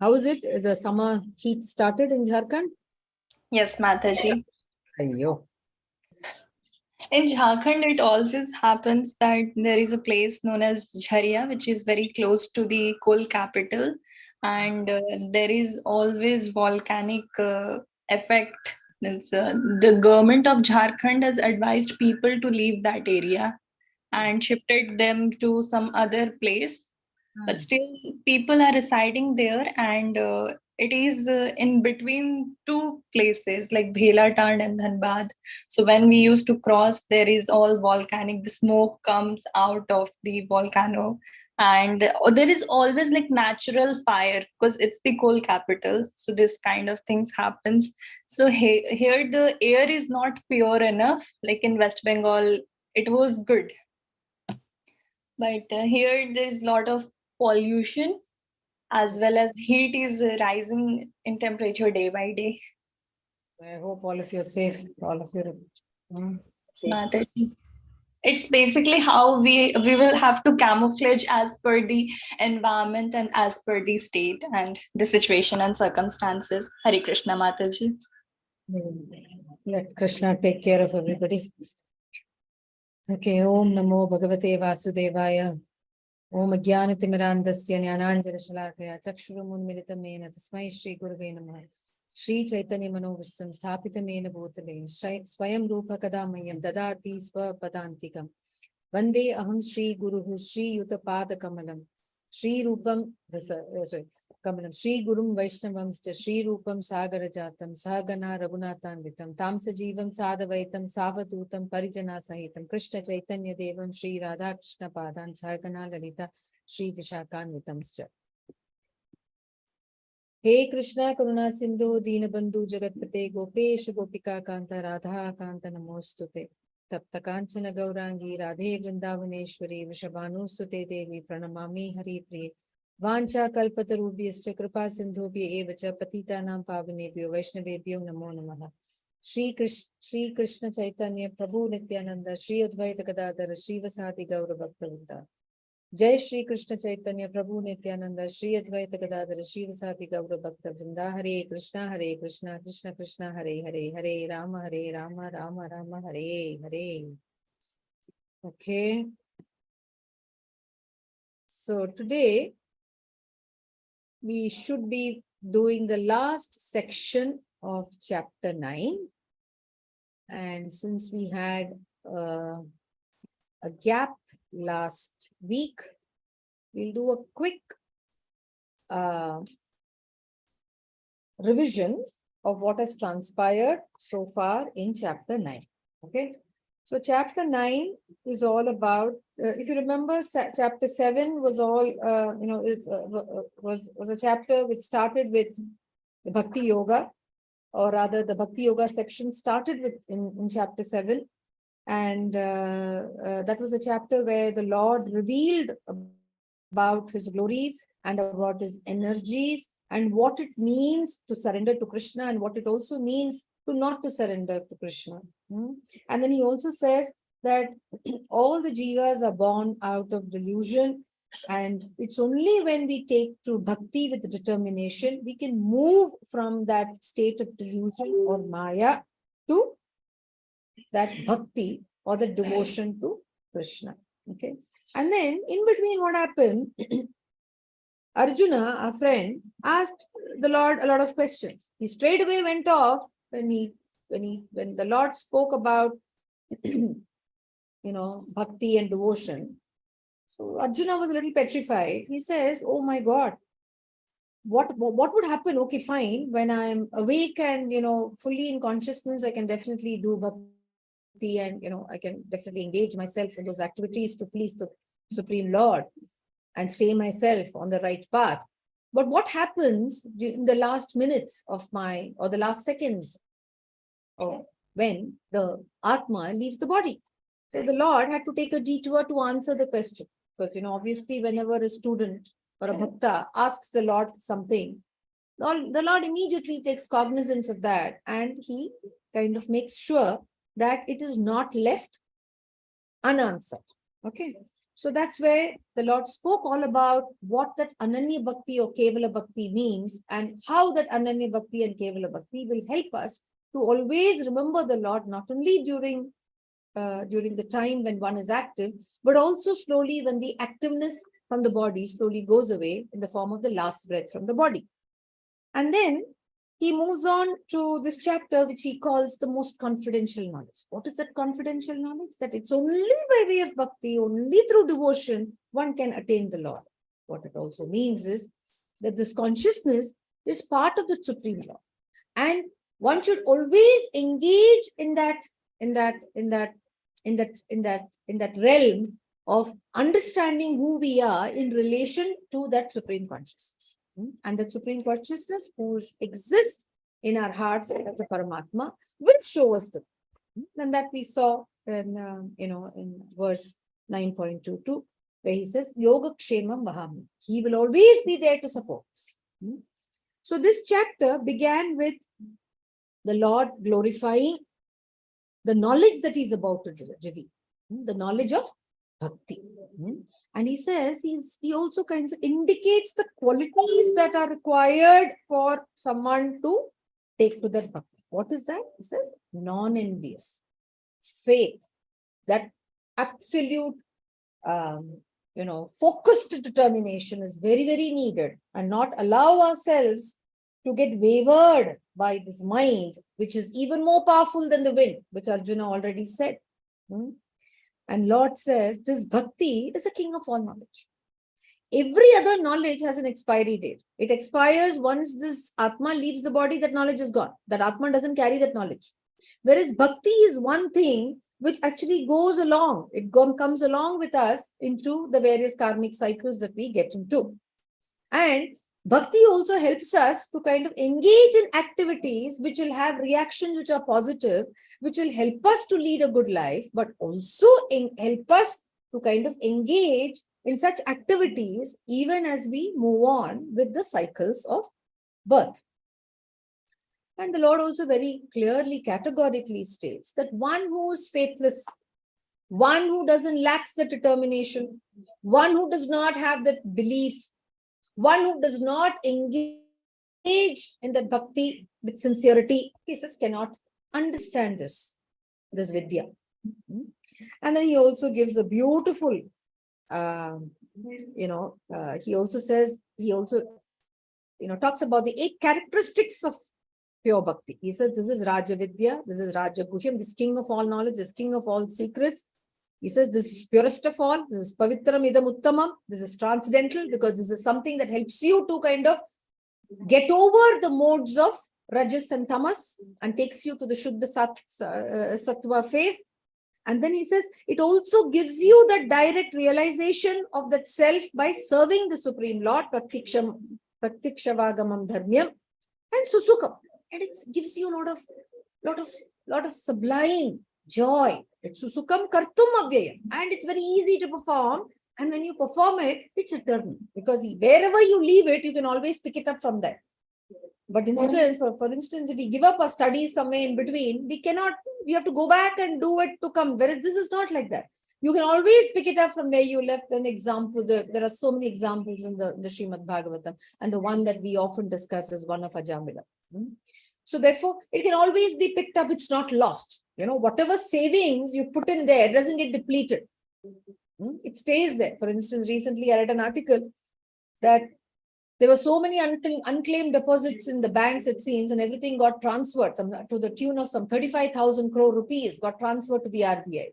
How is it? Is the summer heat started in Jharkhand? Yes, Mataji. Ayyo. In Jharkhand, it always happens that there is a place known as Jharia, which is very close to the coal capital, and there is always volcanic effect. The government of Jharkhand has advised people to leave that area and shifted them to some other place, but still people are residing there, and it is in between two places like Bhelatand and Dhanbad. So when we used to cross, there is all volcanic, the smoke comes out of the volcano, and there is always like natural fire because it's the coal capital, so this kind of things happens. So here the air is not pure enough, like in West Bengal it was good, but here there is a lot of pollution as well as heat is rising in temperature day by day. I hope all of you are safe. All of you are safe. Mataji. It's basically how we will have to camouflage as per the environment and as per the state and the situation and circumstances. Hare Krishna, Mataji. Let Krishna take care of everybody. Okay, Om Namo Bhagavate Vasudevaya. Om Ajnanatimirandasya Jnananjana Shalakaya Chakshurumunmilitamena Tasmai Shri Gurave Namah. Shri Chaitanya Manovistam Sthapitamena Bhutale Swayam Rupa Kadamayam Dadati Swapadantikam Vande Aham Shri Guruhu Shri Yutapada Kamalam Shri Rupam Kamalam Shri Gurum Vaishnavam Shri Rupam Sagarajatam Sagana Raghunathanvitam Tamsa Jeevam Sadavaitam Savadutam Parijana Sahitam Krishna Chaitanya Devam Shri Radha Krishna Padan Sagana Lalita Shri Vishakanvitam Scha. Hey Krishna Karuna Sindhu Deenabandhu Jagatpate Gopesh Gopika Kanta Radha Kanta Namostute Tapta Kanchana Gaurangi Radhe Vrindavaneshwari Vrishabhanustute Devi Pranamami Hari Priye Vancha Kalpatarubhyascha Kripa Sindhubhya Evacha Patitanam Pavanebhyo Vaishnavebhyo Namo Namaha. Shri Krishna Chaitanya Prabhu Nityananda Shri Advaita Gadadhara Shri Vasadi Gaura Bhaktavinda. Jai Shri Krishna Chaitanya Prabhu Nityananda Shri Advaita Gadadhara Shri Vasadi Gaura Bhaktavinda. Hare Krishna Krishna Krishna Hare Hare Hare Rama Rama Rama Hare Hare. Okay. So today we should be doing the last section of chapter 9. And since we had a gap last week, we'll do a quick revision of what has transpired so far in chapter 9. Okay. So chapter 9 is all about, if you remember, chapter 7 was all, was a chapter which started with the Bhakti Yoga, or rather the Bhakti Yoga section started with in chapter 7. And that was a chapter where the Lord revealed about his glories and about his energies and what it means to surrender to Krishna and what it also means to not to surrender to Krishna. And then he also says that all the jivas are born out of delusion, and it's only when we take to bhakti with determination, we can move from that state of delusion or maya to that bhakti or the devotion to Krishna. Okay. And then in between what happened, Arjuna, our friend, asked the Lord a lot of questions. He straight away went off when the Lord spoke about bhakti and devotion. So Arjuna was a little petrified. He says, oh my God, what would happen? Okay, fine. When I'm awake and fully in consciousness, I can definitely do bhakti and I can definitely engage myself in those activities to please the Supreme Lord and stay myself on the right path. But what happens in the last minutes of or the last seconds when the Atma leaves the body? So the Lord had to take a detour to answer the question. Because, obviously, whenever a student or a bhakta asks the Lord something, the Lord immediately takes cognizance of that and he kind of makes sure that it is not left unanswered. Okay. So that's where the Lord spoke all about what that Ananya Bhakti or Kevala Bhakti means, and how that Ananya Bhakti and Kevala Bhakti will help us to always remember the Lord, not only during the time when one is active, but also slowly when the activeness from the body slowly goes away in the form of the last breath from the body. And then he moves on to this chapter, which he calls the most confidential knowledge. What is that confidential knowledge? That it's only by way of bhakti, only through devotion, one can attain the Lord. What it also means is that this consciousness is part of the Supreme Lord. And one should always engage in that realm of understanding who we are in relation to that Supreme Consciousness. And that Supreme Consciousness who exists in our hearts as a Paramatma will show us the. And that we saw in verse 9.22, where he says, Yoga Kshemam Vahami. He will always be there to support us. So this chapter began with the Lord glorifying the knowledge that he's about to reveal, the knowledge of bhakti. And he says, he also kind of indicates the qualities that are required for someone to take to that bhakti. What is that? He says, non-envious, faith, that absolute, focused determination is very, very needed, and not allow ourselves to get wavered by this mind, which is even more powerful than the wind, which Arjuna already said. And Lord says, this bhakti is a king of all knowledge. Every other knowledge has an expiry date. It expires once this Atma leaves the body, that knowledge is gone. That Atma doesn't carry that knowledge. Whereas bhakti is one thing which actually goes along. It comes along with us into the various karmic cycles that we get into. And bhakti also helps us to kind of engage in activities which will have reactions which are positive, which will help us to lead a good life, but also help us to kind of engage in such activities even as we move on with the cycles of birth. And the Lord also very clearly, categorically states that one who is faithless, one who doesn't lack the determination, one who does not have that belief, one who does not engage in that bhakti with sincerity, he says, cannot understand this vidya. And then he also gives a beautiful, he also says, talks about the 8 characteristics of pure bhakti. He says, this is Raja Vidya, this is Raja Guhyam, this king of all knowledge, this king of all secrets. He says, this is purest of all, this is Pavitram Idam Uttamam, this is transcendental, because this is something that helps you to kind of get over the modes of Rajas and Tamas and takes you to the Shuddha Sattva phase. And then he says, it also gives you the direct realization of that self by serving the Supreme Lord, Pratikshavagamam Dharmyam, and Susukam. And it gives you a lot of sublime joy. It's Susukam Kartum Avyayam. And it's very easy to perform. And when you perform it, it's eternal. Because wherever you leave it, you can always pick it up from there. But instead, for instance, if we give up our studies somewhere in between, we have to go back and do it to come. Whereas this is not like that. You can always pick it up from where you left. An example, there are so many examples in the Srimad Bhagavatam. And the one that we often discuss is one of Ajamila. So therefore, it can always be picked up. It's not lost. Whatever savings you put in there, it doesn't get depleted. It stays there. For instance, recently I read an article that there were so many unclaimed deposits in the banks, it seems, and everything got transferred to the tune of some 35,000 crore rupees got transferred to the RBI.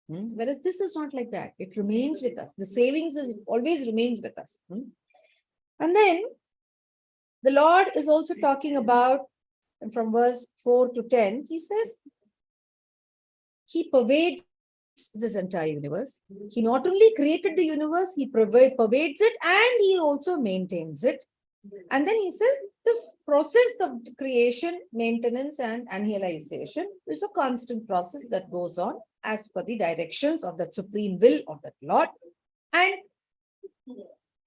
Whereas this is not like that. It remains with us. The savings always remains with us. And then the Lord is also talking about, and from verse 4 to 10, he says, he pervades this entire universe. He not only created the universe, he pervades it, and he also maintains it. And then he says, this process of creation, maintenance, and annihilation is a constant process that goes on as per the directions of the supreme will of that Lord. And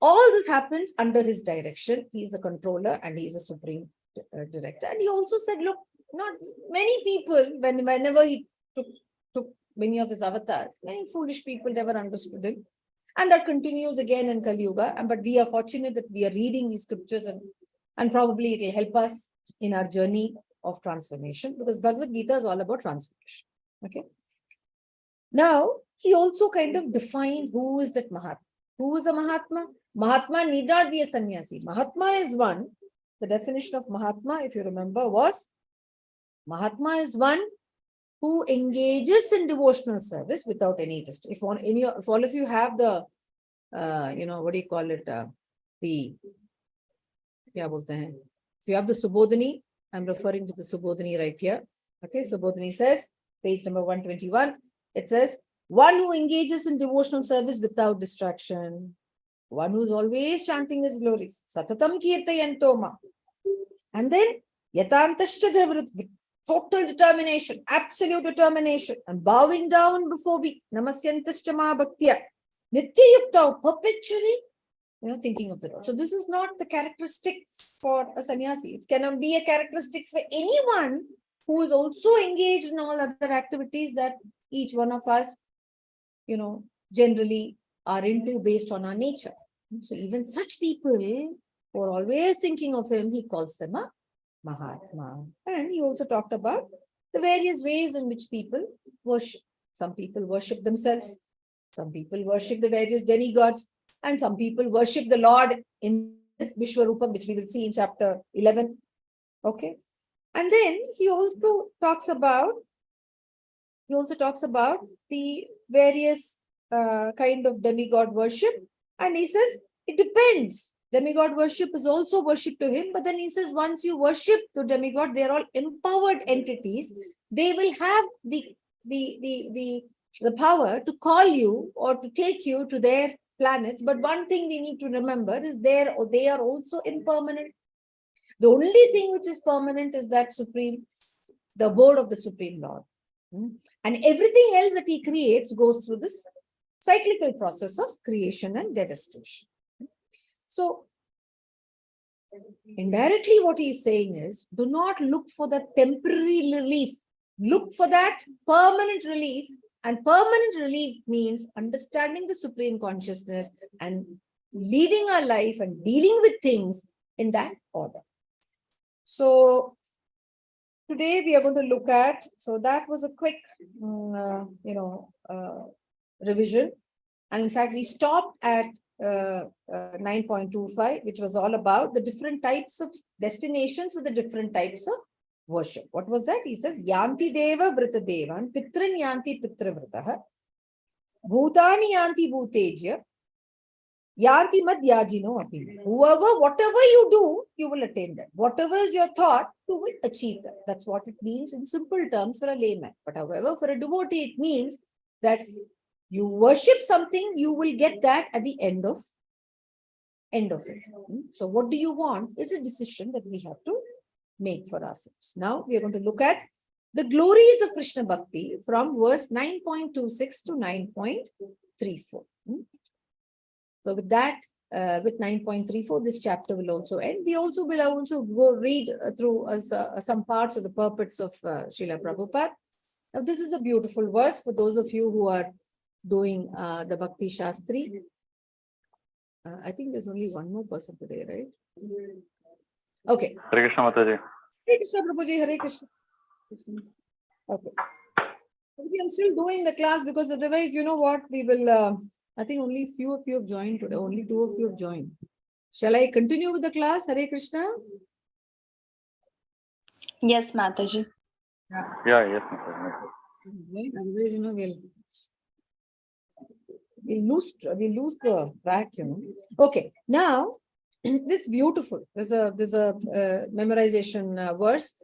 all this happens under his direction. He is the controller and he is a supreme director. And he also said, look, not many people, whenever he took many of his avatars, many foolish people never understood him. And that continues again in Kali Yuga. But we are fortunate that we are reading these scriptures, and probably it will help us in our journey of transformation, because Bhagavad Gita is all about transformation. Okay. Now, he also kind of defined who is that Mahatma. Who is a Mahatma? Mahatma need not be a sannyasi. Mahatma is one. The definition of Mahatma, if you remember, was Mahatma is one who engages in devotional service without any interest. If all of you have the, what do you call it? If you have the Subodhini, I'm referring to the Subodhini right here. Okay, Subodhini says, page number 121, it says, one who engages in devotional service without distraction, one who's always chanting his glories, Satatam Kirtayantoma. And then, Yatantashta Javrit, total determination, absolute determination, and bowing down before me, Namasyantashta Bhaktya, Nityayukta, perpetually, thinking of the Lord. So this is not the characteristics for a sannyasi. It cannot be a characteristic for anyone who is also engaged in all other activities that each one of us, generally are into based on our nature. So even such people who are always thinking of him, he calls them a Mahatma. And he also talked about the various ways in which people worship. Some people worship themselves. Some people worship the various demigods. And some people worship the Lord in this Vishwarupa, which we will see in chapter 11. Okay. And then he also talks about the various kind of demigod worship. And he says, it depends. Demigod worship is also worship to him. But then he says, once you worship the demigod, they are all empowered entities. They will have the power to call you or to take you to their planets. But one thing we need to remember is they are also impermanent. The only thing which is permanent is that the abode of the Supreme Lord. And everything else that he creates goes through this cyclical process of creation and devastation. So, indirectly what he is saying is, do not look for the temporary relief. Look for that permanent relief. And permanent relief means understanding the Supreme Consciousness and leading our life and dealing with things in that order. So, today we are going to look at, so that was a quick, revision. And in fact, we stopped at 9.25, which was all about the different types of destinations with the different types of worship. What was that? He says, Yanti Deva Vrita Devan, Pitran Yanti Pitra Vritaha, Bhutani Yanti Bhutejya, Yanti Mad Yajino Api. Whatever you do, you will attain that. Whatever is your thought, you will achieve that. That's what it means in simple terms for a layman. But however, for a devotee, it means that you worship something, you will get that at the end of it. So what do you want is a decision that we have to make for ourselves. Now we are going to look at the glories of Krishna Bhakti from verse 9.26 to 9.34. So with that, with 9.34, this chapter will also end. We also will go read through some parts of the purports of Srila Prabhupada. Now this is a beautiful verse for those of you who are doing the Bhakti Shastri. I think there's only one more person today, right? Okay. Hare Krishna Mataji. Hare Krishna Prabhuji, Hare Krishna. Okay. I'm still doing the class because otherwise, you know what, we will, I think only few of you have joined today. Only 2 of you have joined. Shall I continue with the class? Hare Krishna? Yes, Mataji. Yeah, yes, Mataji. Right? Otherwise, we'll lose the track, Okay, now this beautiful. There's a memorization verse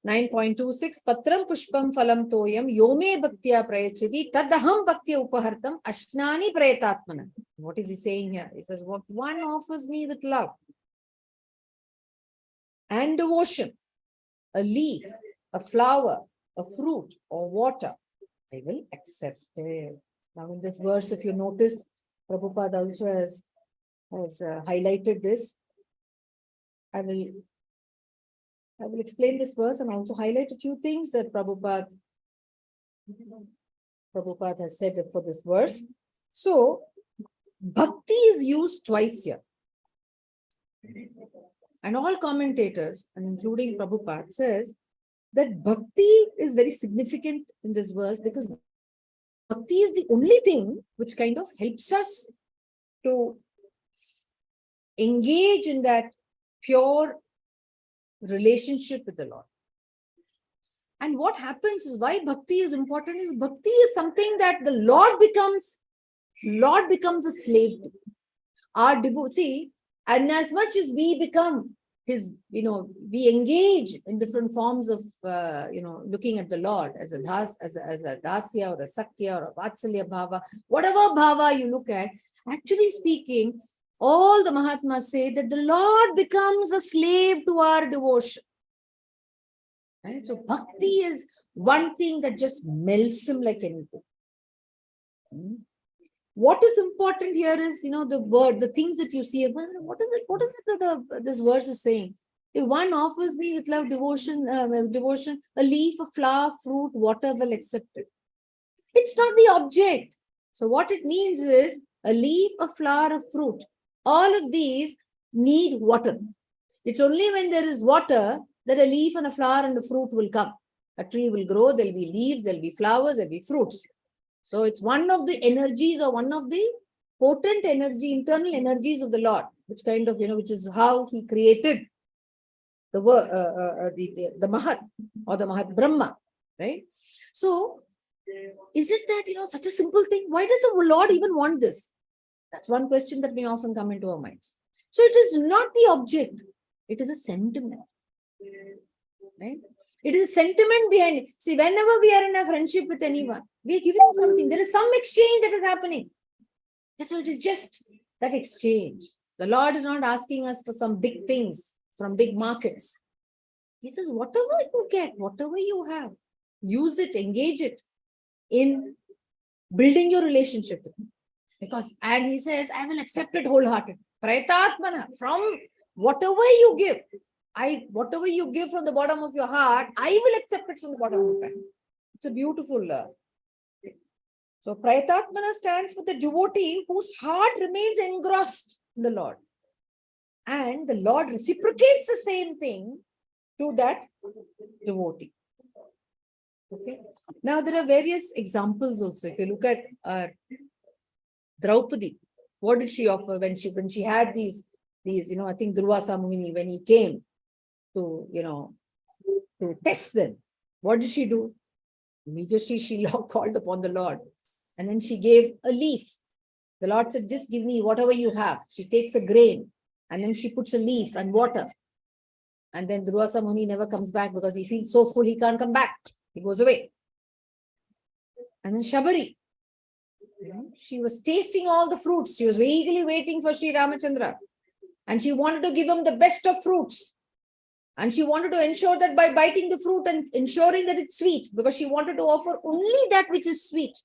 9.26. Patram pushpam phalam toyam yome bhaktya prayachati tadaham bhaktya upahartam ashnani prayatatmana. What is he saying here? He says, what one offers me with love and devotion, a leaf, a flower, a fruit, or water, I will accept it. Now in this verse, if you notice, Prabhupada also has highlighted this. I will explain this verse and also highlight a few things that Prabhupada has said for this verse. So, Bhakti is used twice here. And all commentators, and including Prabhupada, says that bhakti is very significant in this verse because bhakti is the only thing which kind of helps us to engage in that pure relationship with the Lord. And what happens is why bhakti is important is bhakti is something that the Lord becomes a slave to. Our devotee, and as much as we become his, we engage in different forms of, looking at the Lord as a dasya or a sakya or a vatsalya bhava, whatever bhava you look at, actually speaking, all the Mahatmas say that the Lord becomes a slave to our devotion. Right? So bhakti is one thing that just melts him like anything. What is important here is, the word, the things that you see. What is it that this verse is saying? If one offers me with love, devotion, a leaf, a flower, fruit, water, will accept it. It's not the object. So what it means is a leaf, a flower, a fruit. All of these need water. It's only when there is water that a leaf and a flower and a fruit will come. A tree will grow, there'll be leaves, there'll be flowers, there'll be fruits. So it's one of the energies or one of the potent energy, internal energies of the Lord, which kind of, which is how he created the Mahat or the Mahat Brahma, right? So is it that, such a simple thing? Why does the Lord even want this? That's one question that may often come into our minds. So it is not the object. It is a sentiment. Right? It is a sentiment behind it. See, whenever we are in a friendship with anyone, we are giving something. There is some exchange that is happening. So it is just that exchange. The Lord is not asking us for some big things from big markets. He says, whatever you get, whatever you have, use it, engage it in building your relationship with him. And he says, I will accept it wholeheartedly. Praitatmana, from whatever you give, whatever you give from the bottom of your heart, I will accept it from the bottom of my heart. It's a beautiful thing. So Praitatmana stands for the devotee whose heart remains engrossed in the Lord. And the Lord reciprocates the same thing to that devotee. Okay. Now there are various examples also. If you look at Draupadi, what did she offer when she had these, I think Durvasa Muhini, when he came to test them, what did she do? Immediately she called upon the Lord, and then she gave a leaf. The Lord said, just give me whatever you have. She takes a grain, and then she puts a leaf and water. And then Durvasa Muni never comes back because he feels so full he can't come back. He goes away. And then Shabari, she was tasting all the fruits. She was eagerly waiting for Sri Ramachandra. And she wanted to give him the best of fruits. And she wanted to ensure that by biting the fruit and ensuring that it's sweet, because she wanted to offer only that which is sweet.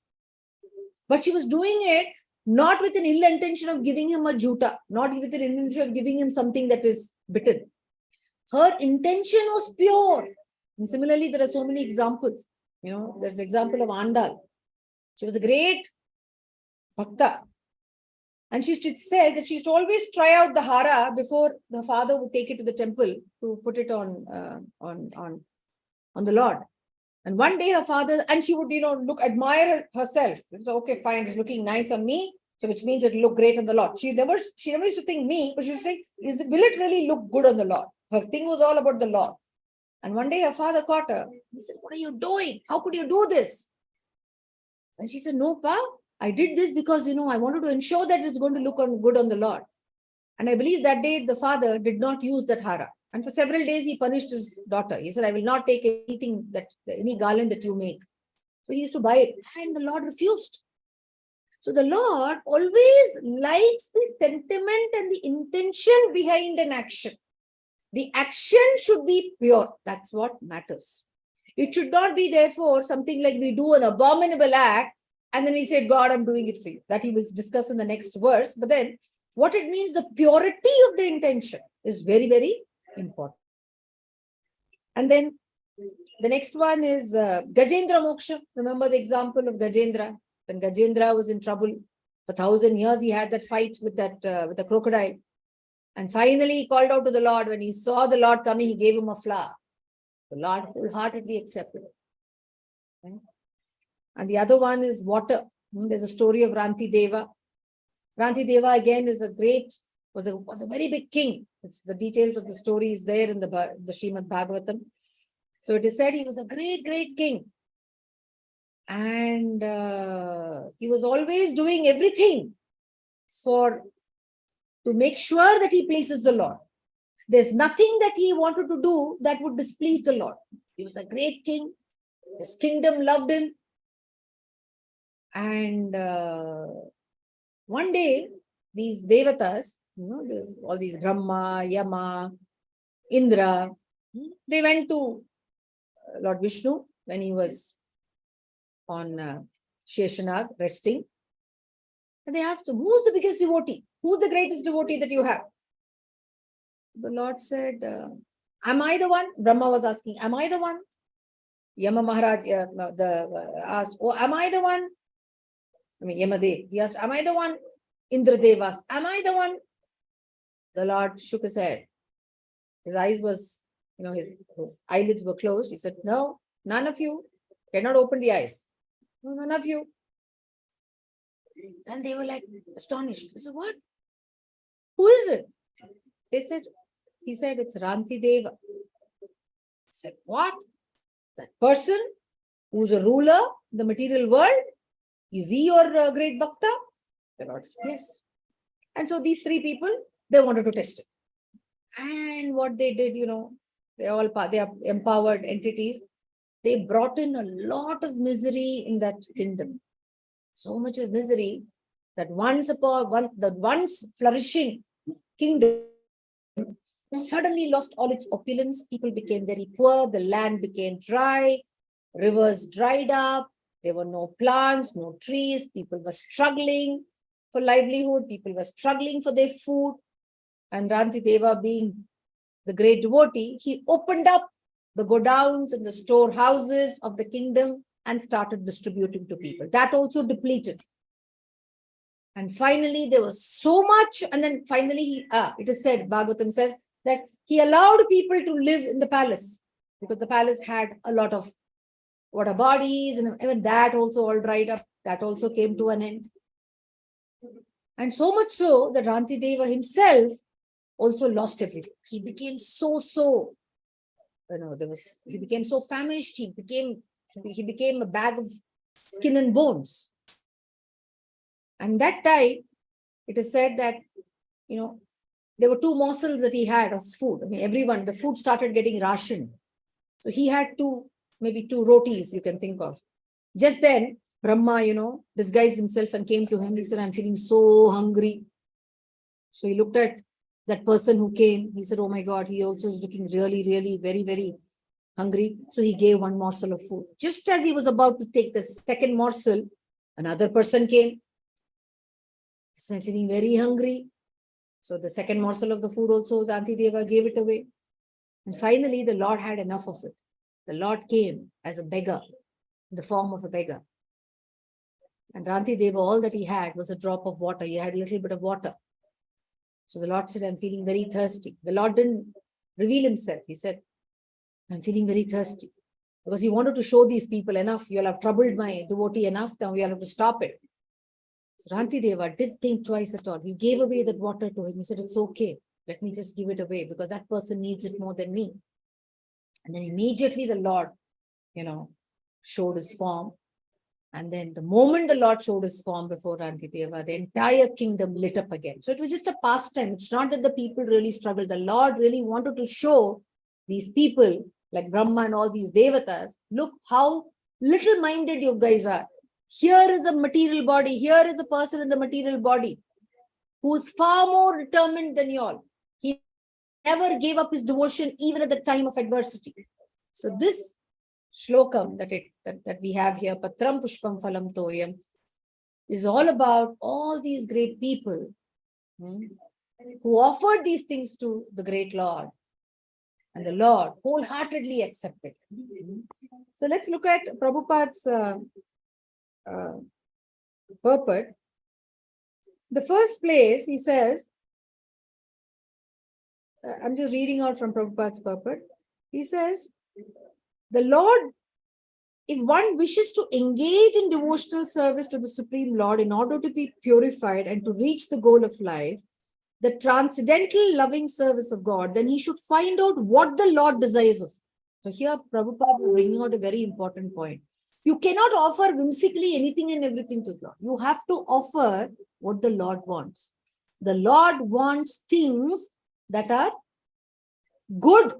But she was doing it not with an ill intention of giving him a juta, not with an intention of giving him something that is bitten. Her intention was pure. And similarly, there are so many examples. There's an example of Andal. She was a great bhakta. And she said that she used to always try out the hara before the father would take it to the temple to put it on the Lord. And one day her father, and she would, admire herself. So, okay, fine, it's looking nice on me. So which means it'll look great on the Lord. She never used to think me, but she used to think, will it really look good on the Lord? Her thing was all about the Lord. And one day her father caught her. He said, what are you doing? How could you do this? And she said, no, Pa, I did this because, I wanted to ensure that it's going to look good on the Lord. And I believe that day the father did not use that hara. And for several days he punished his daughter. He said, I will not take any garland that you make. So he used to buy it. And the Lord refused. So the Lord always likes the sentiment and the intention behind an action. The action should be pure. That's what matters. It should not be, therefore, something like we do an abominable act and then we say, God, I'm doing it for you. That he will discuss in the next verse. But then what it means, the purity of the intention is very, very important. And then the next one is Gajendra Moksha. Remember the example of Gajendra. When Gajendra was in trouble, For 1,000 years, he had that fight with with the crocodile. And finally, he called out to the Lord. When he saw the Lord coming, he gave him a flower. The Lord wholeheartedly accepted it. Okay? And the other one is water. There's a story of Ranti Deva. Ranti Deva again is was a very big king. The details of the story is there in the Srimad Bhagavatam. So it is said he was a great, great king. And he was always doing everything to make sure that he pleases the Lord. There's nothing that he wanted to do that would displease the Lord. He was a great king. His kingdom loved him. And one day, these devatas, there's all these Brahma, Yama, Indra, they went to Lord Vishnu when he was on Sheshanag resting. And they asked him, who's the biggest devotee? Who's the greatest devotee that you have? The Lord said, am I the one? Brahma was asking, am I the one? Yama Maharaj asked, oh, am I the one? I mean, Yamadev, he asked, am I the one? Indradev asked, am I the one? The Lord shook his head. His eyes was, his eyelids were closed. He said, no, none of you cannot open the eyes. No, none of you. And they were like astonished. They said, what? Who is it? He said, it's Ranti Deva. He said, what? That person who's a ruler in the material world? Is he your great bhakta? The Lord said, yes. And so these three people, they wanted to test it. And what they did, they are empowered entities. They brought in a lot of misery in that kingdom. So much of misery that the once flourishing kingdom suddenly lost all its opulence. People became very poor. The land became dry. Rivers dried up. There were no plants, no trees. People were struggling for livelihood. People were struggling for their food. And Ranti Deva, being the great devotee, he opened up the godowns and the storehouses of the kingdom and started distributing to people. That also depleted. And finally, there was so much. And then finally, it is said, Bhagavatam says, that he allowed people to live in the palace because the palace had a lot of water bodies, and even that also all dried up. That also came to an end. And so much so that Ranti Deva himself also lost everything. He became he became so famished. He became a bag of skin and bones. And that time, it is said that, there were 2 morsels that he had of food. I mean, the food started getting rationed. So he had maybe 2 rotis you can think of. Just then, Brahma, disguised himself and came to him. He said, I'm feeling so hungry. So he looked at that person who came. He said, oh my God, he also is looking really, really very, very hungry. So he gave 1 morsel of food. Just as he was about to take the second morsel, another person came. He said, I'm feeling very hungry. So the second morsel of the food also, Ranti Deva gave it away. And finally, the Lord had enough of it. The Lord came as a beggar, in the form of a beggar. And Ranti Deva, all that he had was a drop of water. He had a little bit of water. So the Lord said, I'm feeling very thirsty. The Lord didn't reveal himself. He said, I'm feeling very thirsty. Because he wanted to show these people enough. You'll have troubled my devotee enough. Now we have to stop it. So Ranti Deva didn't think twice at all. He gave away that water to him. He said, it's okay. Let me just give it away because that person needs it more than me. And then immediately the Lord, showed his form. And then the moment the Lord showed his form before Ranti Deva, the entire kingdom lit up again. So it was just a pastime. It's not that the people really struggled. The Lord really wanted to show these people like Brahma and all these devatas, look how little-minded you guys are. Here is a material body. Here is a person in the material body who is far more determined than you all. He never gave up his devotion even at the time of adversity. So this shlokam that we have here, Patram Pushpam Phalam Toyam, is all about all these great people who offered these things to the great Lord. And the Lord wholeheartedly accepted. So let's look at Prabhupada's purport. the first place, he says, I'm just reading out from Prabhupada's purport. He says, the Lord, if one wishes to engage in devotional service to the Supreme Lord in order to be purified and to reach the goal of life, the transcendental loving service of God, then he should find out what the Lord desires of him. So here Prabhupada is bringing out a very important point. You cannot offer whimsically anything and everything to the Lord. You have to offer what the Lord wants. The Lord wants things that are good,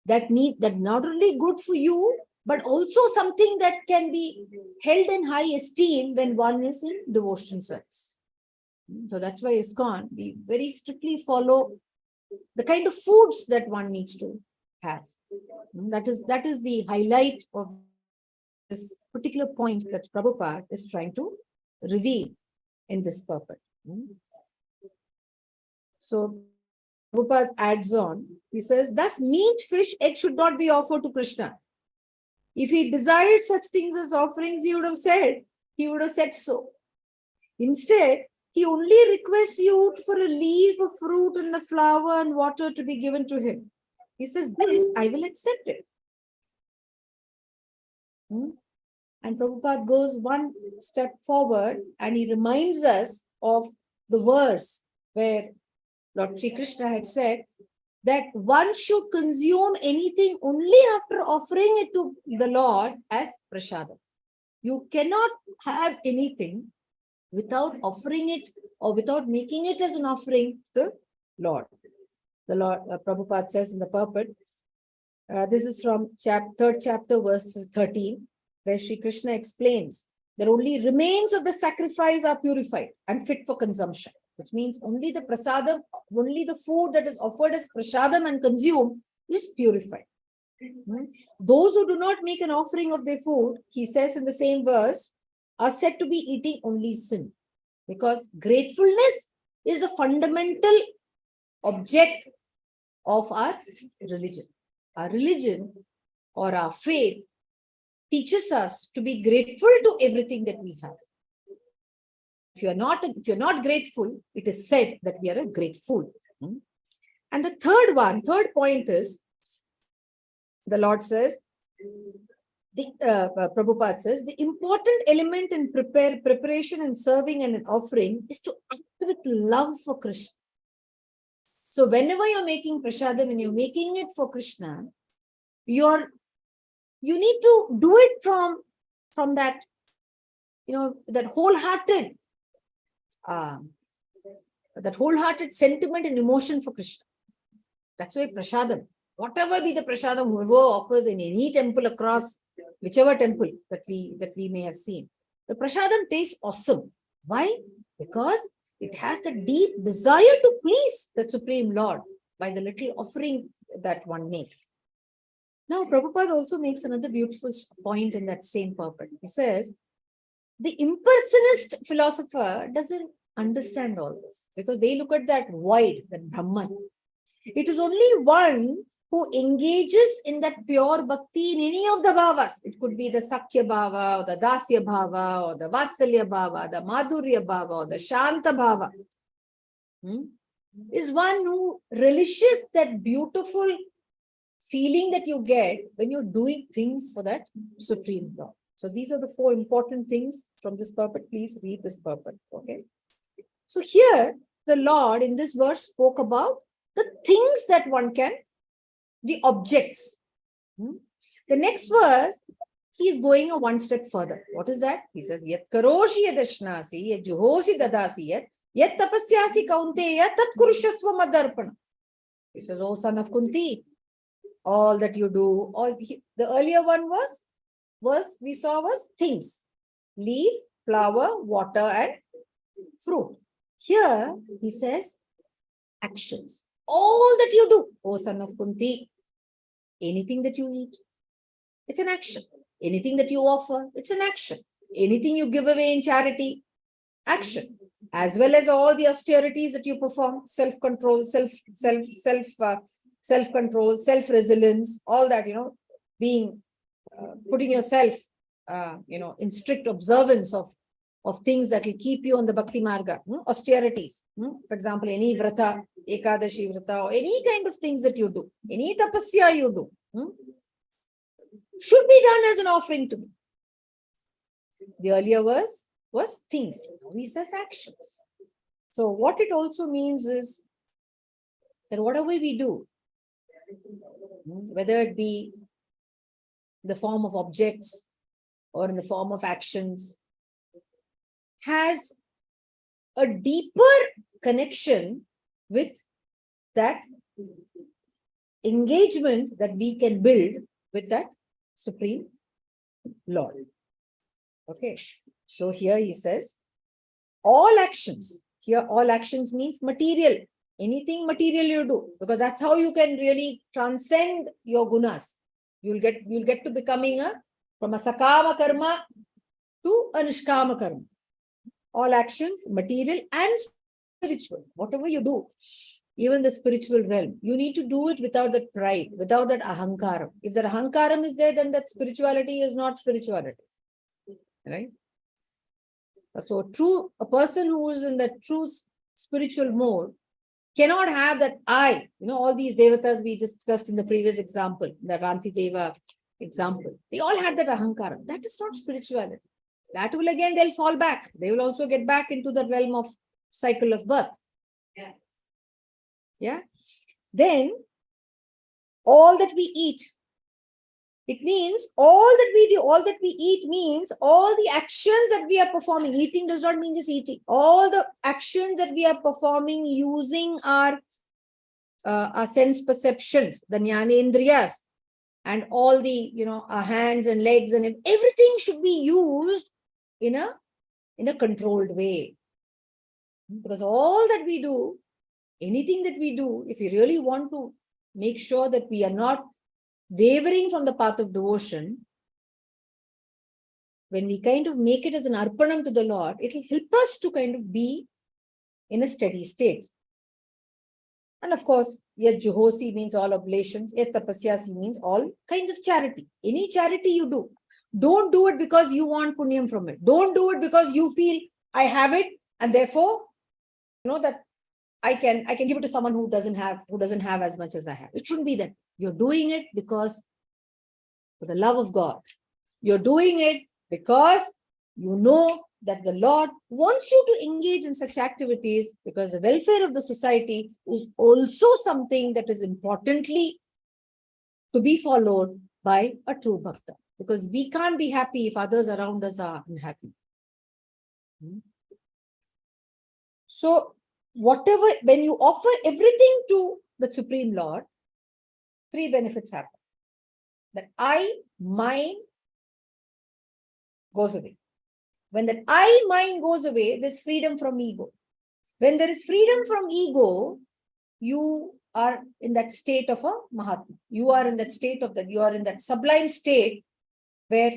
that not only good for you, but also something that can be held in high esteem when one is in devotion service. So that's why ISKCON, we very strictly follow the kind of foods that one needs to have. That is the highlight of this particular point that Prabhupada is trying to reveal in this purport. So Prabhupada adds on, he says, thus meat, fish, egg should not be offered to Krishna. If he desired such things as offerings, he would have said so. Instead, he only requests you for a leaf, a fruit, and a flower and water to be given to him. He says, this I will accept it. And Prabhupada goes one step forward and he reminds us of the verse where Lord Sri Krishna had said that one should consume anything only after offering it to the Lord as prasadam. You cannot have anything without offering it or without making it as an offering to the Lord. The Lord, Prabhupada says in the purport, this is from third chapter, verse 13, where Sri Krishna explains that only remains of the sacrifice are purified and fit for consumption, which means only the prasadam, only the food that is offered as prasadam and consumed is purified. Those who do not make an offering of their food, he says in the same verse, are said to be eating only sin, because gratefulness is a fundamental object of our religion. Our religion or our faith teaches us to be grateful to everything that we have. If you're not grateful, it is said that we are a great fool. And the third point is, the Lord says, Prabhupada says, the important element in preparation and serving and an offering is to act with love for Krishna. So whenever you're making prasadam, when you're making it for Krishna, you need to do it from that, that wholehearted sentiment and emotion for Krishna. That's why prasadam, whatever be the prasadam, whoever offers in any temple across whichever temple that we may have seen, the prasadam tastes awesome. Why? Because it has the deep desire to please the Supreme Lord by the little offering that one makes. Now, Prabhupada also makes another beautiful point in that same purport. He says, the impersonalist philosopher doesn't understand all this because they look at that void, that Brahman. It is only one who engages in that pure bhakti in any of the bhavas. It could be the Sakhya bhava, or the Dasya bhava, or the Vatsalya bhava, the Madhurya bhava, or the Shanta bhava. Is one who relishes that beautiful feeling that you get when you're doing things for that Supreme Lord. So these are the 4 important things from this purport. Please read this purport. Okay. So here the Lord in this verse spoke about the things that one can, the objects. The next verse, he is going a one step further. What is that? He says, Yat karoshi yadashnasi, yat juhosi dadasi, yat tapasyasi kaunteya, tat kurushasva madarpana. He says, oh son of Kunti, all that you do, the earlier one we saw was things, leaf, flower, water, and fruit. Here he says actions. All that you do, O son of Kunti, anything that you eat, it's an action. Anything that you offer, it's an action. Anything you give away in charity, action. As well as all the austerities that you perform, self-control, self-control, self-resilience, all that, putting yourself, in strict observance of of things that will keep you on the Bhakti Marga, austerities. For example, any vrata, Ekadashi vrata, or any kind of things that you do, any tapasya you do, should be done as an offering to me. The earlier verse was things, now he says actions. So what it also means is that whatever we do, whether it be in the form of objects or in the form of actions, has a deeper connection with that engagement that we can build with that Supreme Lord. Okay, so here he says, all actions, here all actions means material, anything material you do, because that's how you can really transcend your gunas. You'll get to becoming from a sakama karma to a nishkama karma. All actions, material and spiritual, whatever you do, even the spiritual realm, you need to do it without that pride, without that ahankaram. If that ahankaram is there, then that spirituality is not spirituality. Right? So a person who is in that true spiritual mode cannot have that I, all these devatas we discussed in the previous example, the Ranti Deva example, they all had that ahankaram. That is not spirituality. That will again, they'll fall back. They will also get back into the realm of cycle of birth. Yeah. Then all that we eat, it means all that we do, all that we eat means all the actions that we are performing. Eating does not mean just eating. All the actions that we are performing using our sense perceptions, the jnanendriyas, and all the, our hands and legs and everything should be used in a controlled way. Because all that we do, anything that we do, if we really want to make sure that we are not wavering from the path of devotion, when we kind of make it as an arpanam to the Lord, it will help us to kind of be in a steady state. And of course, yet juhosi means all oblations, yet tapasyasi means all kinds of charity. Any charity you do, don't do it because you want punyam from it. Don't do it because you feel I have it and therefore, that I can give it to someone who doesn't have as much as I have. It shouldn't be that. You're doing it because for the love of God. You're doing it because you know that the Lord wants you to engage in such activities, because the welfare of the society is also something that is importantly to be followed by a true bhakta. Because we can't be happy if others around us are unhappy. So when you offer everything to the Supreme Lord, 3 benefits happen. That mine goes away. When that mine goes away, there's freedom from ego. When there is freedom from ego, you are in that state of a Mahatma. You are in that state of that. You are in that sublime state where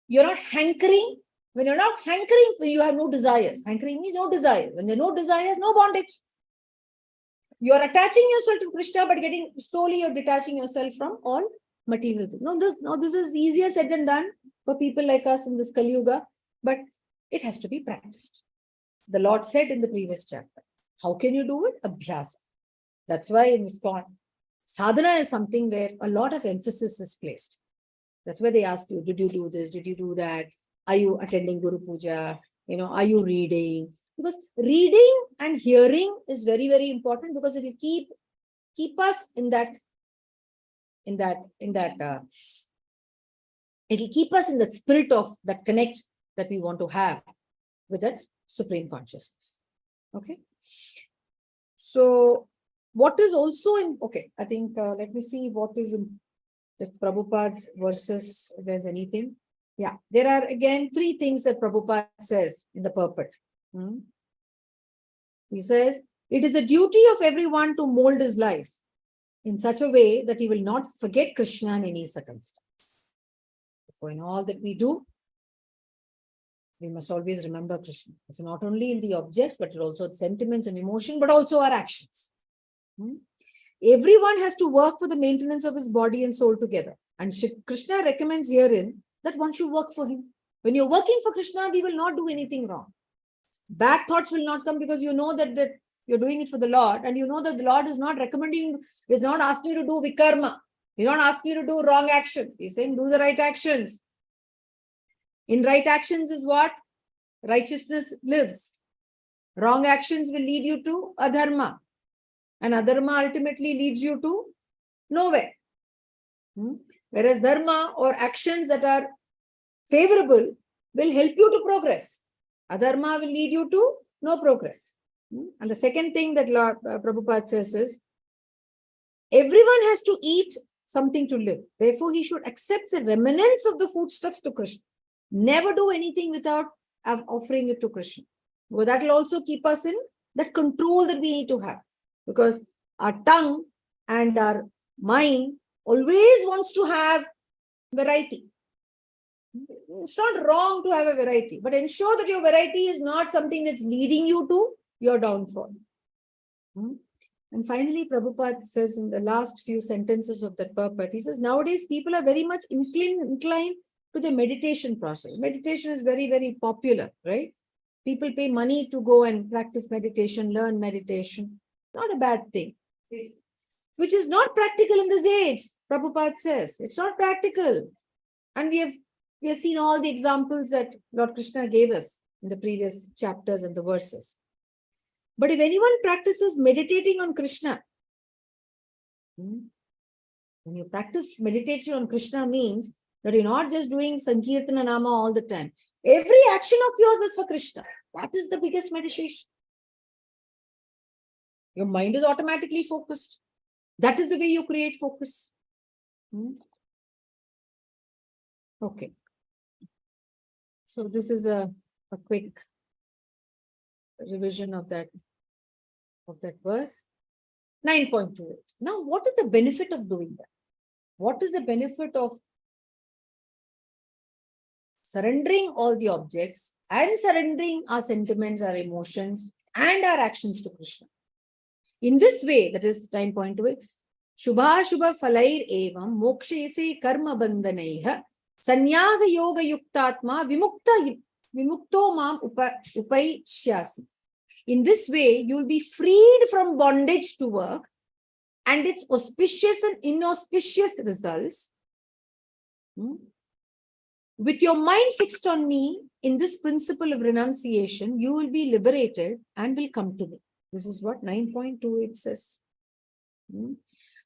you're not hankering. When you're not hankering, when you have no desires. Hankering means no desire. When there are no desires, no bondage. You are attaching yourself to Krishna, but slowly you're detaching yourself from all material things. No, this is easier said than done for people like us in this Kali Yuga, but it has to be practiced. The Lord said in the previous chapter, how can you do it? Abhyasa. That's why in ISKCON, sadhana is something where a lot of emphasis is placed. That's where they ask you, did you do this? Did you do that? Are you attending Guru Puja? Are you reading? Because reading and hearing is very, very important, because it will keep us it will keep us in the spirit of that connect that we want to have with that Supreme Consciousness. Okay. So what is also I think, let me see what is in the Prabhupada's verses, if there's anything. Yeah, there are again 3 things that Prabhupada says in the purport. He says, it is a duty of everyone to mold his life in such a way that he will not forget Krishna in any circumstance. So in all that we do, we must always remember Krishna. It's not only in the objects, but also the sentiments and emotion, but also our actions. Everyone has to work for the maintenance of his body and soul together. And Krishna recommends herein that one should work for him. When you're working for Krishna, we will not do anything wrong. Bad thoughts will not come because you know that you're doing it for the Lord, and you know that the Lord is not recommending, is not asking you to do vikarma. He's not asking you to do wrong actions. He's saying do the right actions. In right actions is what? Righteousness lives. Wrong actions will lead you to adharma. And adharma ultimately leads you to nowhere. Whereas dharma or actions that are favorable will help you to progress. Adharma will lead you to no progress. And the second thing that Lord Prabhupada says is, everyone has to eat something to live. Therefore, he should accept the remnants of the foodstuffs to Krishna. Never do anything without offering it to Krishna. Well, that will also keep us in that control that we need to have. Because our tongue and our mind always wants to have variety. It's not wrong to have a variety, but ensure that your variety is not something that's leading you to your downfall. And finally, Prabhupada says in the last few sentences of that purport, he says, nowadays people are very much inclined to the meditation process. Meditation is very, very popular, right? People pay money to go and practice meditation, learn meditation. Not a bad thing. Which is not practical in this age, Prabhupada says. It's not practical. And we have seen all the examples that Lord Krishna gave us in the previous chapters and the verses. But if anyone practices meditating on Krishna, when you practice meditation on Krishna means that you're not just doing Sankirtana Nama all the time. Every action of yours is for Krishna. That is the biggest meditation. Your mind is automatically focused. That is the way you create focus. Okay. So this is a quick revision of that verse. 9.28. Now, what is the benefit of doing that? What is the benefit of surrendering all the objects and surrendering our sentiments, our emotions, and our actions to Krishna? In this way, that is 9.28, Shubha Shubha Falair Evam Mokshese Karma Bandhanaiha Sanyasa Yoga Yuktatma Vimukto Mam Upaishyasi. In this way, you will be freed from bondage to work and its auspicious and inauspicious results. With your mind fixed on me, in this principle of renunciation, you will be liberated and will come to me. This is what 9.28 says.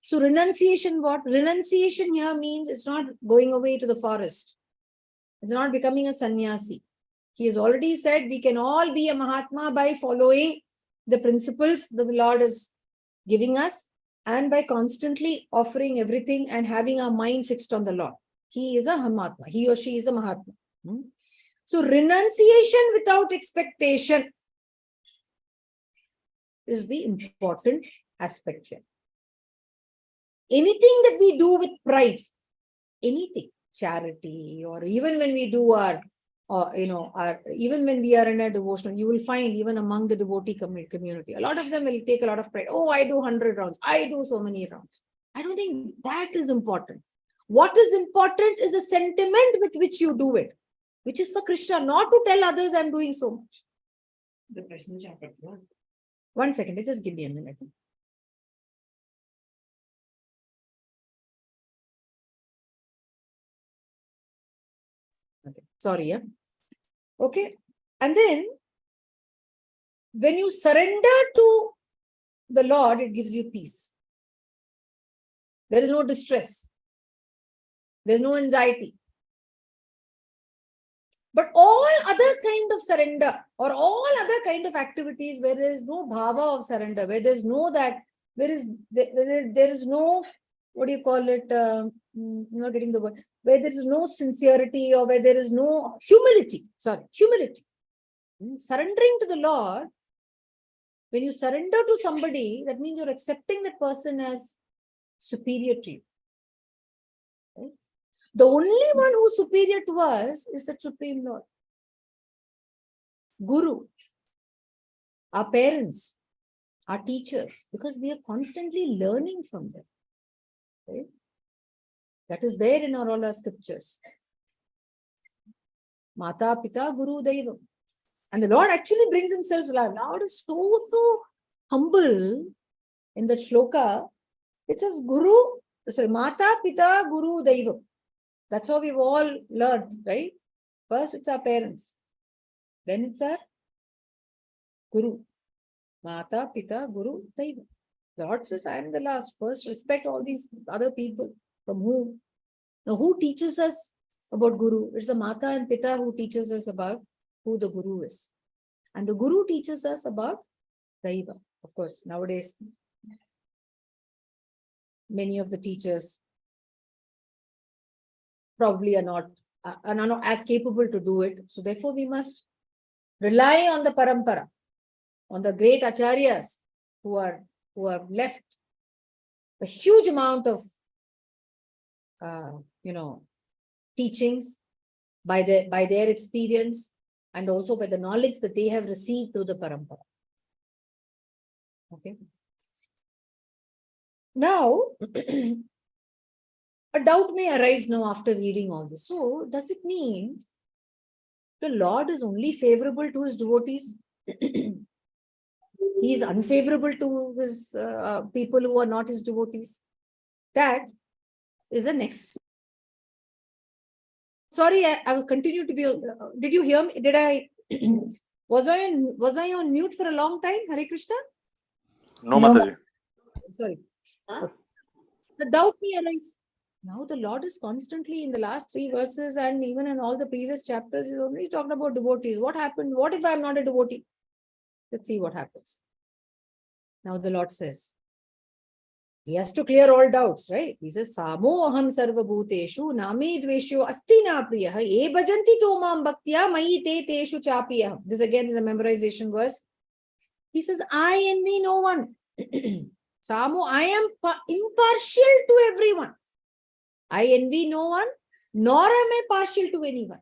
So renunciation, what? Renunciation here means it's not going away to the forest. It's not becoming a sannyasi. He has already said we can all be a Mahatma by following the principles that the Lord is giving us and by constantly offering everything and having our mind fixed on the Lord. He is a Mahatma. He or she is a Mahatma. So renunciation without expectation is the important aspect here. Anything that we do with pride, anything, charity, or even when we do even when we are in a devotional, you will find even among the devotee community, a lot of them will take a lot of pride. Oh, I do 100 rounds. I do so many rounds. I don't think that is important. What is important is the sentiment with which you do it, which is for Krishna, not to tell others I'm doing so much. One second, just give me a minute. Okay, sorry. Yeah. Okay. And then when you surrender to the Lord, it gives you peace. There is no distress. There's no anxiety. But all other kind of surrender or all other kind of activities where there is no bhava of surrender, where there's no that, there is no, what do you call it? I'm not getting the word. Where there is no sincerity or where there is no humility. Surrendering to the Lord, when you surrender to somebody, that means you're accepting that person as superior to you. Right? The only one who's superior to us is the Supreme Lord. Guru, our parents, our teachers, because we are constantly learning from them. Right? That is there in all our scriptures. Mata, Pita, Guru, Daivam. And the Lord actually brings himself alive. Lord is so humble in that shloka. It says Mata, Pita, Guru, Daivam. That's how we've all learned, right? First it's our parents. Then it's our Guru. Mata, Pita, Guru, Daivam. The Lord says, I am the last. First respect all these other people from whom. Now who teaches us about Guru? It's the Mata and Pita who teaches us about who the Guru is. And the Guru teaches us about Daiva. Of course, nowadays, many of the teachers probably are not as capable to do it. So therefore, we must rely on the parampara, on the great acharyas who have left a huge amount of teachings by their experience and also by the knowledge that they have received through the parampara. Okay. Now, a doubt may arise now after reading all this. So, does it mean the Lord is only favorable to his devotees? He is unfavorable to his people who are not his devotees? That is the next. Sorry, I will continue to be. Did you hear me? Did I? Was I on mute for a long time? Hare Krishna? No, Mataji. Sorry. Okay. The doubt may arise. Now the Lord is constantly in the last 3 verses and even in all the previous chapters, he's only talking about devotees. What happened? What if I'm not a devotee? Let's see what happens. Now the Lord says, he has to clear all doubts, right? He says, Samo aham sarva bhuteshu name dvesho asti na priyaha e bhajanti tomam bhaktya mayi te teshu chapiyah. This again is a memorization verse. He says, I envy no one. Samo, I am impartial to everyone. I envy no one, nor am I partial to anyone.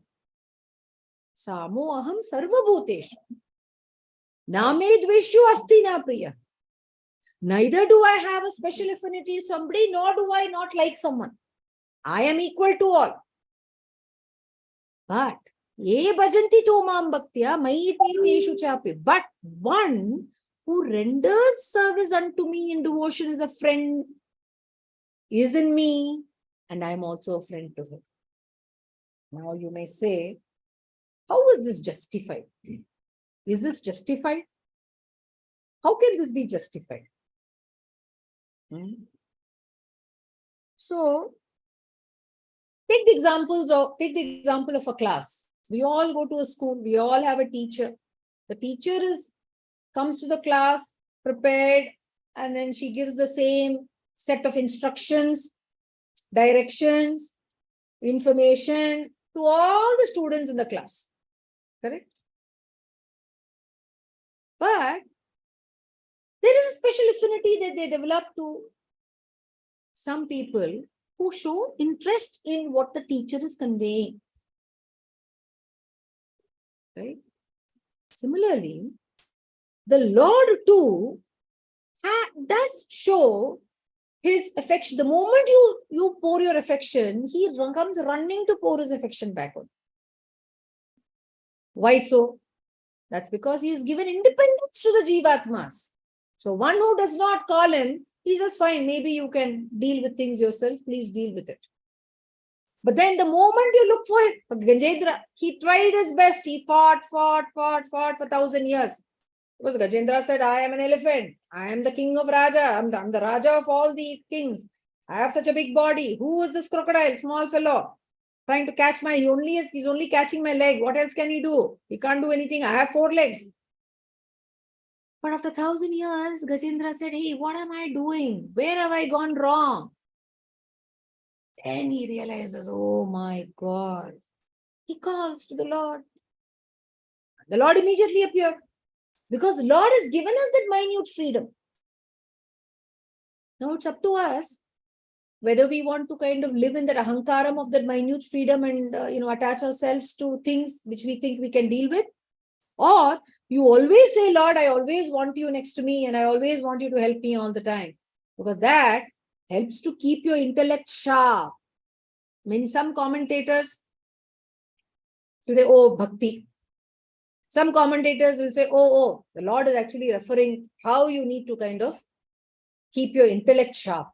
Samo aham sarva bhuteshu name dvesho asti na priyaha. Neither do I have a special affinity to somebody, nor do I not like someone. I am equal to all. But, ye bhajanti tomam bhaktya mayi te teshu chapi. But one who renders service unto me in devotion is a friend, is in me, and I am also a friend to him. Now you may say, how is this justified? Is this justified? How can this be justified? So, take the example of a class. We all go to a school. We all have a teacher. The teacher comes to the class prepared, and then she gives the same set of instructions, directions, information to all the students in the class. Correct? But there is a special affinity that they develop to some people who show interest in what the teacher is conveying. Right? Similarly, the Lord too does show his affection. The moment you pour your affection, he comes running to pour his affection back on. Why so? That's because he has given independence to the Jivatmas. So one who does not call him, he says, fine, maybe you can deal with things yourself, please deal with it. But then the moment you look for him, for Gajendra, he tried his best, he fought for 1,000 years. Because Gajendra said, I am an elephant, I am the king of Raja, I'm the Raja of all the kings. I have such a big body. Who is this crocodile, small fellow, trying to catch he's only catching my leg. What else can he do? He can't do anything. I have 4 legs. But after 1,000 years, Gajendra said, hey, what am I doing? Where have I gone wrong? Then he realizes, oh my God. He calls to the Lord. The Lord immediately appeared. Because the Lord has given us that minute freedom. Now it's up to us whether we want to kind of live in that ahankaram of that minute freedom and attach ourselves to things which we think we can deal with. Or you always say, Lord, I always want you next to me and I always want you to help me all the time. Because that helps to keep your intellect sharp. Some commentators To say, oh, bhakti. Some commentators will say, oh, the Lord is actually referring how you need to kind of keep your intellect sharp.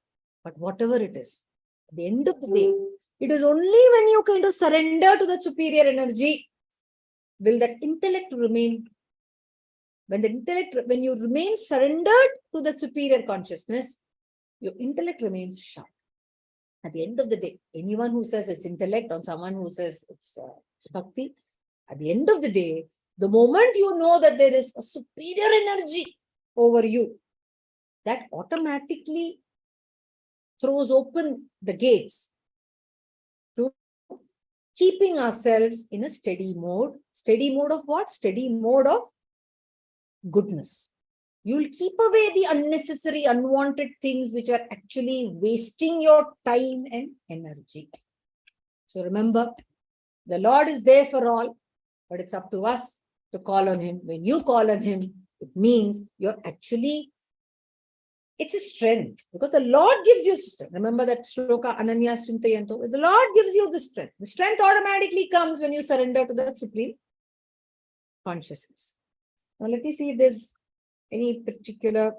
But whatever it is, at the end of the day, it is only when you kind of surrender to that superior energy will that intellect remain. When you remain surrendered to that superior consciousness, your intellect remains sharp. At the end of the day, anyone who says it's intellect or someone who says it's bhakti, at the end of the day, the moment you know that there is a superior energy over you, that automatically throws open the gates to keeping ourselves in a steady mode. Steady mode of what? Steady mode of goodness. You'll keep away the unnecessary, unwanted things which are actually wasting your time and energy. So remember, the Lord is there for all, but it's up to us to call on Him. When you call on Him, it means it's a strength, because the Lord gives you strength. Remember that shloka, Ananyas Chintayanto. The Lord gives you the strength. The strength automatically comes when you surrender to the Supreme Consciousness. Now let me see if there's any particular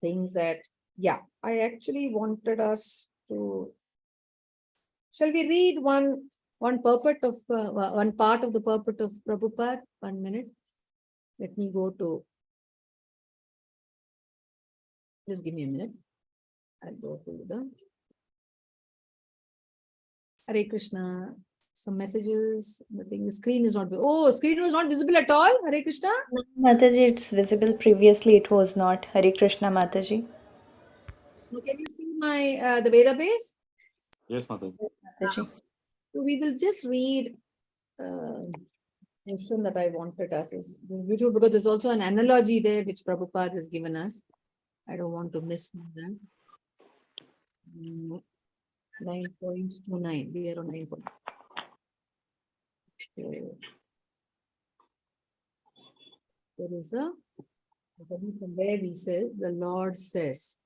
things that, I actually wanted us to. Shall we read one purport of one part of the purport of Prabhupada? 1 minute. Let me go to. Just give me a minute. I'll go to the Hare Krishna. Some messages. I think the screen is not. Screen was not visible at all. Hare Krishna. Mataji, it's visible. Previously, it was not. Hare Krishna, Mataji. Can you see my the Veda base? Yes, Mataji. Mataji. So we will just read question that I wanted us. This is beautiful because there's also an analogy there which Prabhupada has given us. I don't want to miss that. 9.29. We are on 9. There is from where we say the Lord says.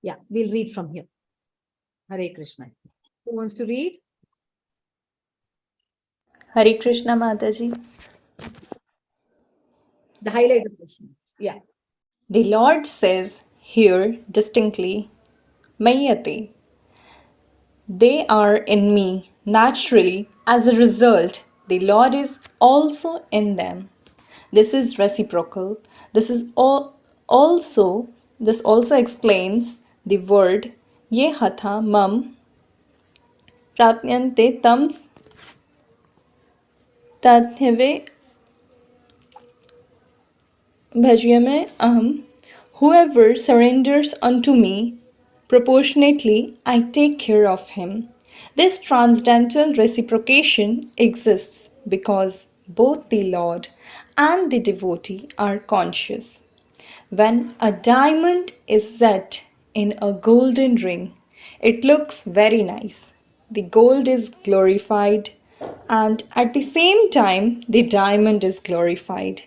Yeah, we'll read from here. Hare Krishna. Who wants to read? Hare Krishna, Mataji. The highlighted question. Yeah. The Lord says here distinctly, Mayate. They are in me naturally. As a result, the Lord is also in them. This is reciprocal. This also explains the word ye hatha mam pratyante tams tathave bhajyame aham. Whoever surrenders unto me, proportionately I take care of him. This transcendental reciprocation exists because both the Lord and the devotee are conscious. When a diamond is set in a golden ring, it looks very nice. The gold is glorified, and at the same time, the diamond is glorified.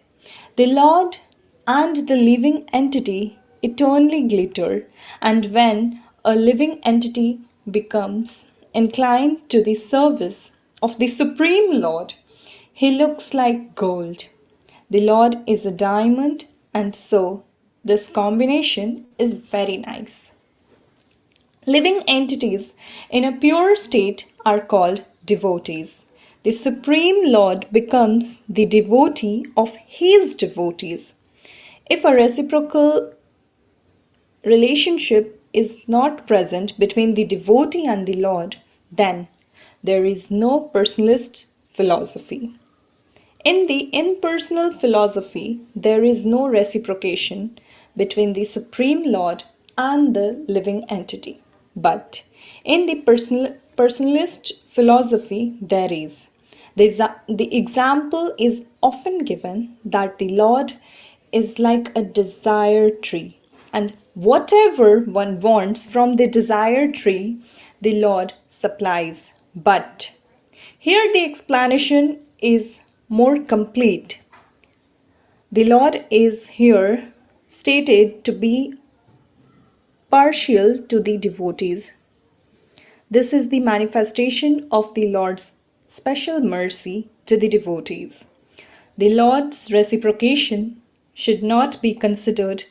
The Lord and the living entity eternally glitter, and when a living entity becomes inclined to the service of the Supreme Lord, he looks like gold. The Lord is a diamond, and so this combination is very nice. Living entities in a pure state are called devotees. The Supreme Lord becomes the devotee of his devotees. If a reciprocal relationship is not present between the devotee and the Lord, then there is no personalist philosophy. In the impersonal philosophy, there is no reciprocation between the Supreme Lord and the living entity. But in the personalist philosophy, there is. The example is often given that the Lord is like a desire tree, and whatever one wants from the desire tree, the Lord supplies. But here the explanation is more complete. The Lord is here stated to be partial to the devotees. This is the manifestation of the Lord's special mercy to the devotees. The Lord's reciprocation should not be considered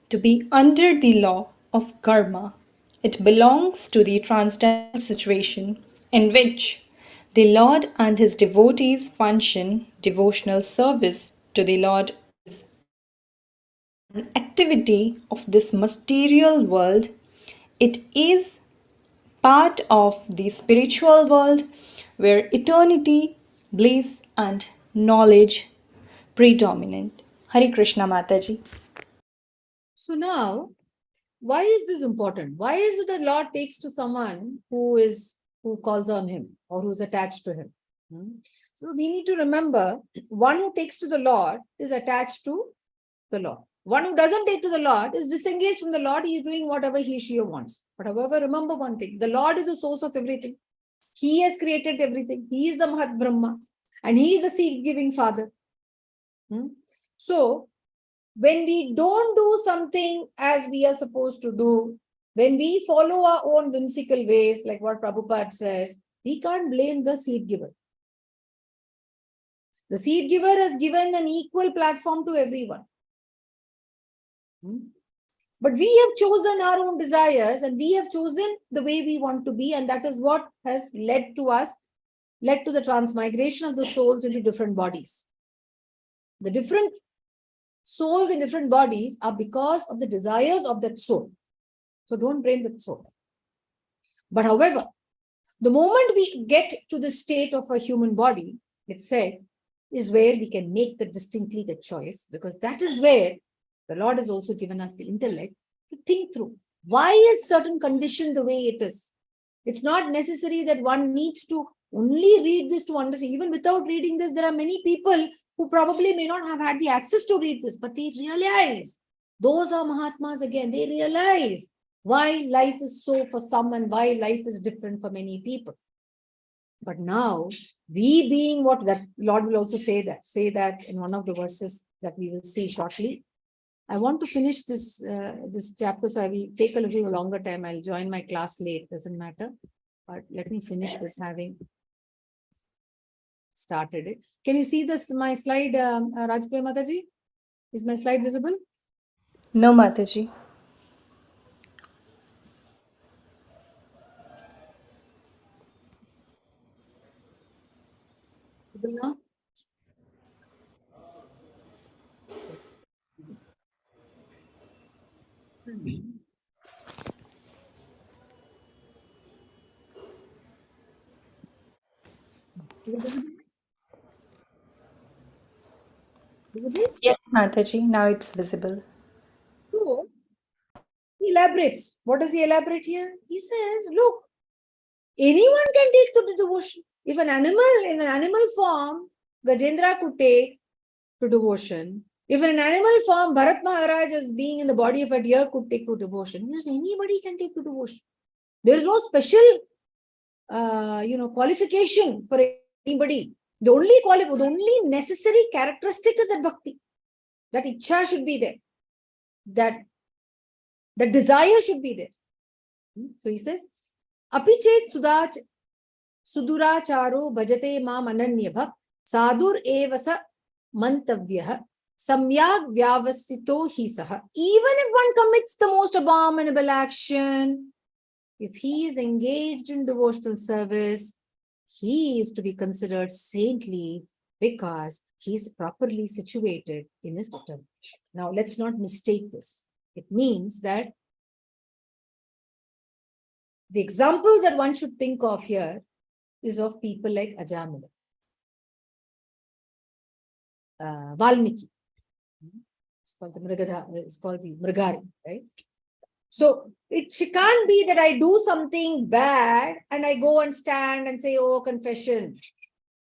to be under the law of karma. It belongs to the transcendental situation in which the Lord and his devotees function. Devotional service to the Lord is an activity of this material world. It is part of the spiritual world where eternity, bliss, and knowledge predominate. Hare Krishna Mataji. So now, why is this important? Why is it the Lord takes to someone who calls on him or who's attached to him? So we need to remember, one who takes to the Lord is attached to the Lord. One who doesn't take to the Lord is disengaged from the Lord. He is doing whatever he, she wants. But however, remember one thing, the Lord is the source of everything. He has created everything. He is the Mahat Brahma and he is the seed-giving Father. So, when we don't do something as we are supposed to do, when we follow our own whimsical ways, like what Prabhupada says, we can't blame the seed giver. The seed giver has given an equal platform to everyone. But we have chosen our own desires and we have chosen the way we want to be, and that is what has led to the transmigration of the souls into different bodies. The different souls in different bodies are because of the desires of that soul. So don't blame that soul. But however, the moment we get to the state of a human body, it's said, is where we can make distinctly the choice, because that is where the Lord has also given us the intellect to think through. Why is certain condition the way it is? It's not necessary that one needs to only read this to understand. Even without reading this, there are many people who probably may not have had the access to read this, but they realize, those are Mahatmas again, they realize why life is so for some and why life is different for many people. But now, we being what that Lord will also say that in one of the verses that we will see shortly. I want to finish this chapter, so I will take a little longer time. I'll join my class late, doesn't matter. But let me finish this having started it. Can you see this, my slide, Rajpriya Mataji? Is my slide visible? No, Mataji. Visible now? Is it visible? Visible? Yes, Mataji. Now it's visible. So, he elaborates. What does he elaborate here? He says, look, anyone can take to the devotion. If an animal in an animal form, Gajendra could take to devotion. If in an animal form, Bharat Maharaj as being in the body of a deer could take to devotion. Yes, anybody can take to devotion. There is no special, qualification for anybody. The only necessary characteristic is that bhakti. That ichha should be there. That desire should be there. So he says, Apichet suduracharo bhajate mam ananya bhak sadur evasa mantavyah samyag vyavastito hi saha. Even if one commits the most abominable action, if he is engaged in devotional service, he is to be considered saintly because he is properly situated in his determination. Now, let's not mistake this. It means that the examples that one should think of here is of people like Ajamila, Valmiki. It's called the Mrigari, right? So it can't be that I do something bad and I go and stand and say, oh, confession.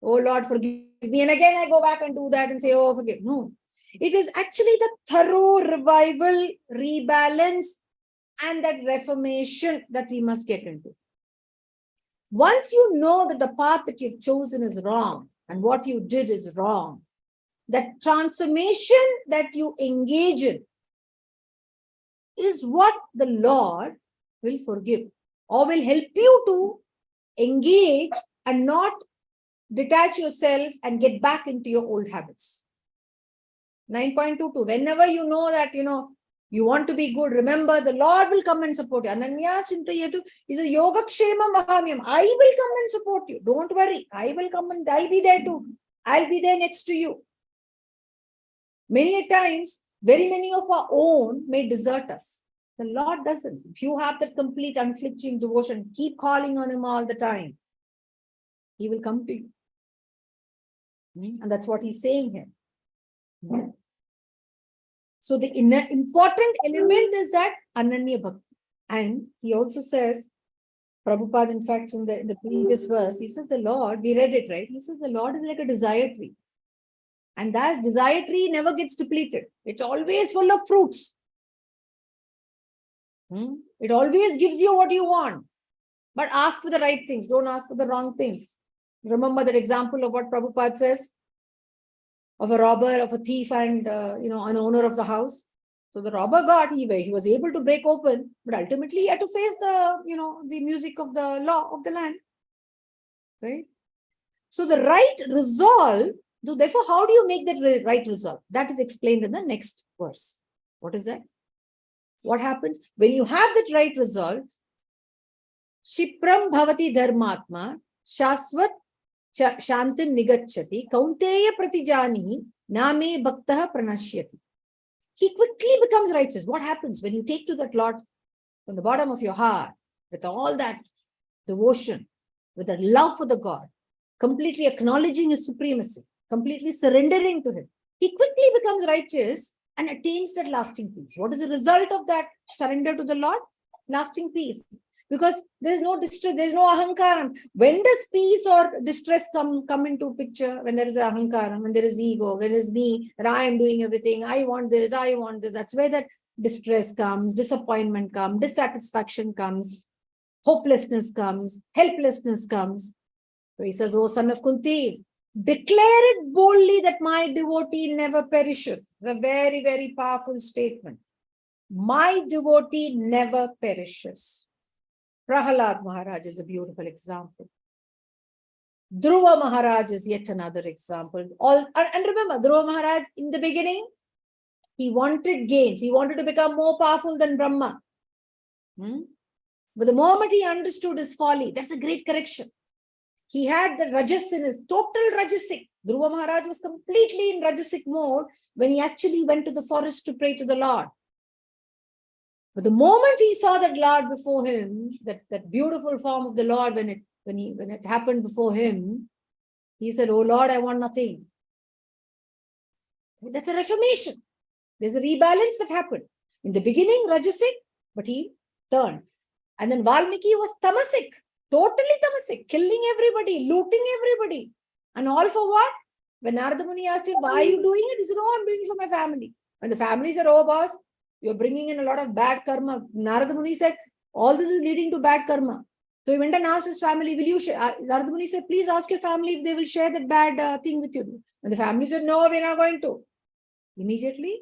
Oh, Lord, forgive me. And again, I go back and do that and say, oh, forgive. No, it is actually the thorough revival, rebalance, and that reformation that we must get into. Once you know that the path that you've chosen is wrong and what you did is wrong, that transformation that you engage in is what the Lord will forgive or will help you to engage and not detach yourself and get back into your old habits. 9.22, whenever you know that, you want to be good, remember the Lord will come and support you. Ananya Chintayatu is a Yogakshema Mahamyam. I will come and support you. Don't worry. I will come and I'll be there too. I'll be there next to you. Many a times, very many of our own may desert us. The Lord doesn't. If you have that complete unflinching devotion, keep calling on Him all the time, He will come to you. And that's what He's saying here. So the important element is that Ananya Bhakti. And he also says, Prabhupada, in fact, in the previous verse, he says the Lord, we read it, right? He says the Lord is like a desire tree. And that desire tree never gets depleted. It's always full of fruits. It always gives you what you want. But ask for the right things. Don't ask for the wrong things. Remember that example of what Prabhupada says? Of a robber, of a thief, and an owner of the house. So the robber he was able to break open, but ultimately he had to face the music of the law of the land. Right? So the right resolve, so therefore, how do you make that right resolve? That is explained in the next verse. What is that? What happens when you have that right resolve? Shipram bhavati dharmatma shasvat shantim nigacchati kaunteya pratijani name bhaktah pranashyati. He quickly becomes righteous. What happens when you take to that Lord from the bottom of your heart with all that devotion, with that love for the God, completely acknowledging His supremacy, completely surrendering to Him? He quickly becomes righteous and attains that lasting peace. What is the result of that surrender to the Lord? Lasting peace. Because there is no distress, there is no ahankaram. When does peace or distress come into picture? When there is ahankaram, when there is ego, when it is me, that I am doing everything, I want this. That's where that distress comes, disappointment comes, dissatisfaction comes, hopelessness comes, helplessness comes. So he says, "O son of Kunti, declare it boldly that my devotee never perisheth." A very, very powerful statement. My devotee never perishes. Prahalad Maharaj is a beautiful example. Dhruva Maharaj is yet another example. And remember, Dhruva Maharaj, in the beginning, he wanted gains. He wanted to become more powerful than Brahma. But the moment he understood his folly, that's a great correction. He had the rajas in his total rajasic. Dhruva Maharaj was completely in rajasic mode when he actually went to the forest to pray to the Lord. But the moment he saw that Lord before him, that beautiful form of the Lord, when it happened before him, he said, "Oh Lord, I want nothing." That's a reformation. There's a rebalance that happened. In the beginning, rajasic, but he turned. And then Valmiki was tamasic, totally tamasic, killing everybody, looting everybody. And all for what? When Narada Muni asked him, "Why are you doing it?" He said, "Oh, I'm doing it for my family." And the family said, "Oh boss, you're bringing in a lot of bad karma." Narada Muni said, "All this is leading to bad karma." So he went and asked his family, "Will you share?" Narada Muni said, "Please ask your family if they will share that bad thing with you." And the family said, "No, we're not going to." Immediately,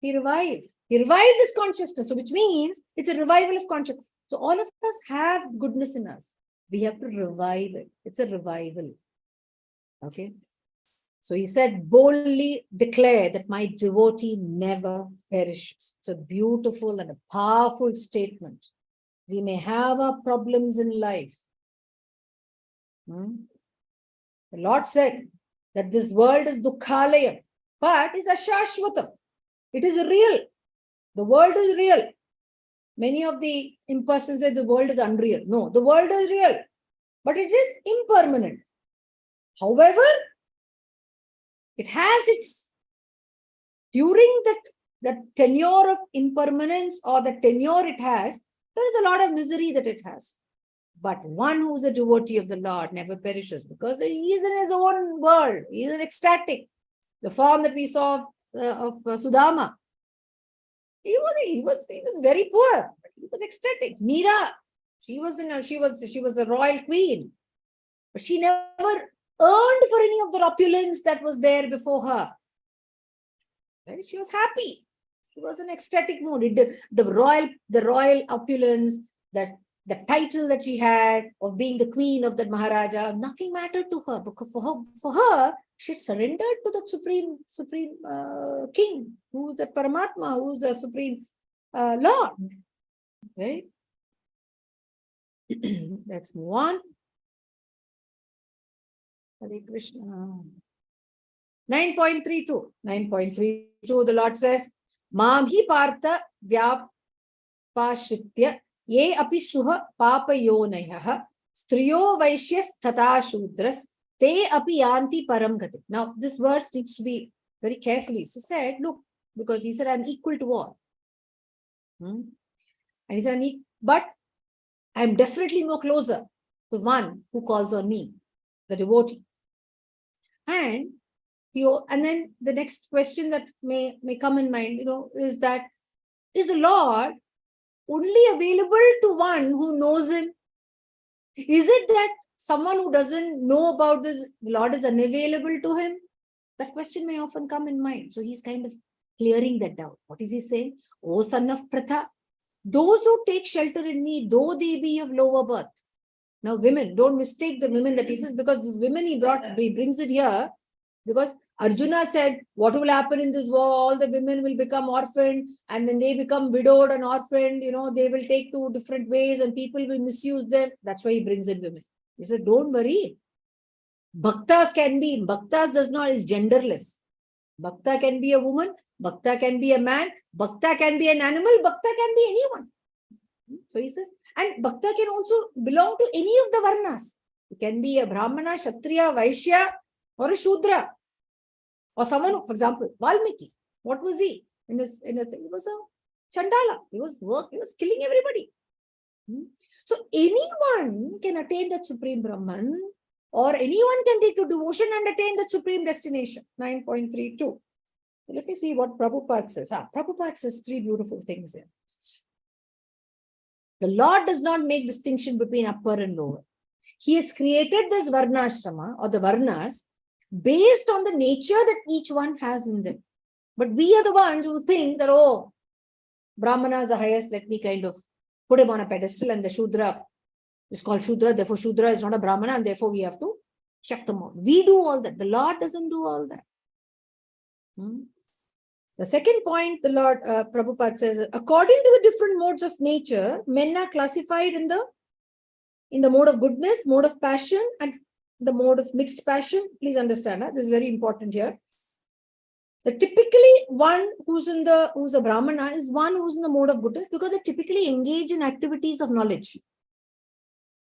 he revived. He revived this consciousness. So which means it's a revival of consciousness. So all of us have goodness in us. We have to revive it. It's a revival. Okay. So he said, "Boldly declare that my devotee never perishes." It's a beautiful and a powerful statement. We may have our problems in life. The Lord said that this world is dukkhalayam, but it's ashashvatam. It is real. The world is real. Many of the imposters say the world is unreal. No, the world is real, but it is impermanent. However, it has its, during that tenure of impermanence or the tenure it has, there is a lot of misery that it has. But one who is a devotee of the Lord never perishes because he is in his own world. He is ecstatic. The form that we saw of Sudama, he was very poor, but he was ecstatic. Meera, she was a royal queen, but she never earned for any of the opulence that was there before her. Right? She was happy. She was in ecstatic mood. The royal opulence, that the title that she had of being the queen of the Maharaja, nothing mattered to her, because for her, she had surrendered to the supreme king, who is the Paramatma, who is the supreme Lord. Right? Let's move on. Hare Krishna. 9.32. 9.32, the Lord says, Mamhi Partha Vyapashritya Ye api shuha papayonayah striyo vaishyas tata shudras te api yanti param gati. Now, this verse needs to be very carefully. He said, look, because he said, I'm equal to all. And he said, but I'm definitely more closer to one who calls on me, the devotee. And then the next question that may come in mind, is that, is the Lord only available to one who knows him? Is it that someone who doesn't know about this, the Lord is unavailable to him? That question may often come in mind. So he's kind of clearing that doubt. What is he saying? O son of Pratha, those who take shelter in me, though they be of lower birth. Now, women, don't mistake the women that he says, because this women he brings it here, because Arjuna said, what will happen in this war? All the women will become orphaned, and when they become widowed and orphaned, they will take to different ways and people will misuse them. That's why he brings in women. He said, don't worry. Bhaktas is genderless. Bhakta can be a woman, Bhakta can be a man, Bhakta can be an animal, Bhakta can be anyone. So he says, and Bhakta can also belong to any of the varnas. It can be a Brahmana, Kshatriya, Vaishya, or a Shudra. Or someone, for example, Valmiki. What was he? In a thing, he was a Chandala. He was killing everybody. So anyone can attain that supreme Brahman, or anyone can take to devotion and attain that supreme destination. 9.32. Let me see what Prabhupada says. Prabhupada says three beautiful things here. The Lord does not make distinction between upper and lower. He has created this Varnashrama, or the Varnas, based on the nature that each one has in them. But we are the ones who think that, oh, Brahmana is the highest, let me kind of put him on a pedestal, and the Shudra is called Shudra, therefore Shudra is not a Brahmana, and therefore we have to check them out. We do all that. The Lord doesn't do all that. The second point, the Lord, Prabhupada says, according to the different modes of nature, men are classified in the mode of goodness, mode of passion, and the mode of mixed passion. Please understand, this is very important here. That typically one who's a Brahmana is one who's in the mode of goodness, because they typically engage in activities of knowledge.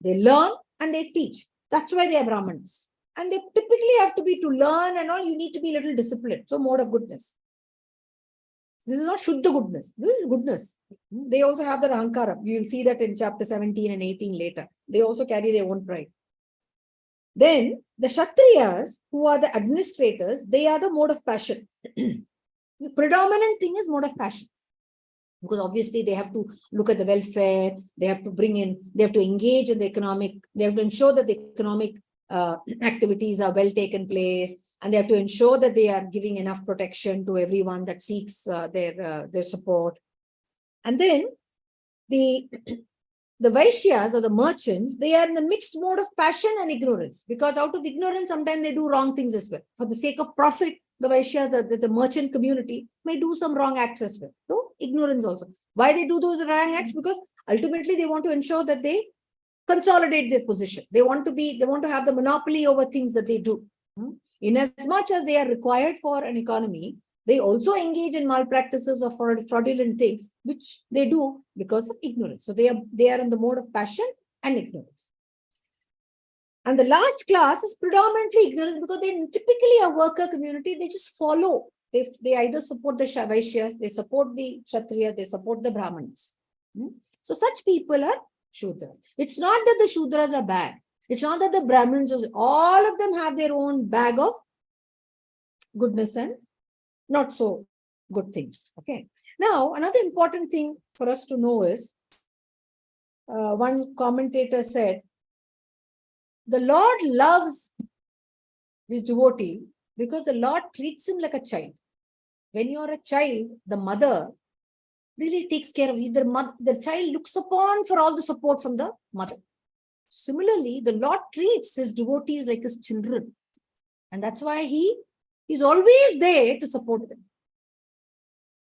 They learn and they teach. That's why they are Brahmanas. And they typically have to learn and all, you need to be a little disciplined. So mode of goodness. This is not Shuddha goodness. This is goodness. They also have that Ahankara. You will see that in chapter 17 and 18 later. They also carry their own pride. Then the Kshatriyas, who are the administrators, they are the mode of passion. The predominant thing is mode of passion. Because obviously they have to look at the welfare, they have to they have to engage in the economic, they have to ensure that the economic activities are well taken place, and they have to ensure that they are giving enough protection to everyone that seeks their support. And then the Vaishyas, or the merchants, they are in the mixed mode of passion and ignorance, because out of ignorance sometimes they do wrong things as well. For the sake of profit, the Vaishyas, the merchant community, may do some wrong acts as well. So ignorance also. Why they do those wrong acts? Because ultimately they want to ensure that they consolidate their position. They want to have the monopoly over things that they do. In as much as they are required for an economy, they also engage in malpractices or fraudulent things, which they do because of ignorance. So they are in the mode of passion and ignorance. And the last class is predominantly ignorance, because they typically a worker community, they just follow. They either support the Vaishyas, they support the Kshatriya, they support the Brahmanas. So such people are Shudras. It's not that the Shudras are bad. It's not that the Brahmins, all of them have their own bag of goodness and not so good things. Okay. Now, another important thing for us to know is, one commentator said, the Lord loves this devotee because the Lord treats him like a child. When you're a child, the mother really takes care of you. The child looks upon for all the support from the mother. Similarly, the Lord treats his devotees like his children. And that's why he is always there to support them.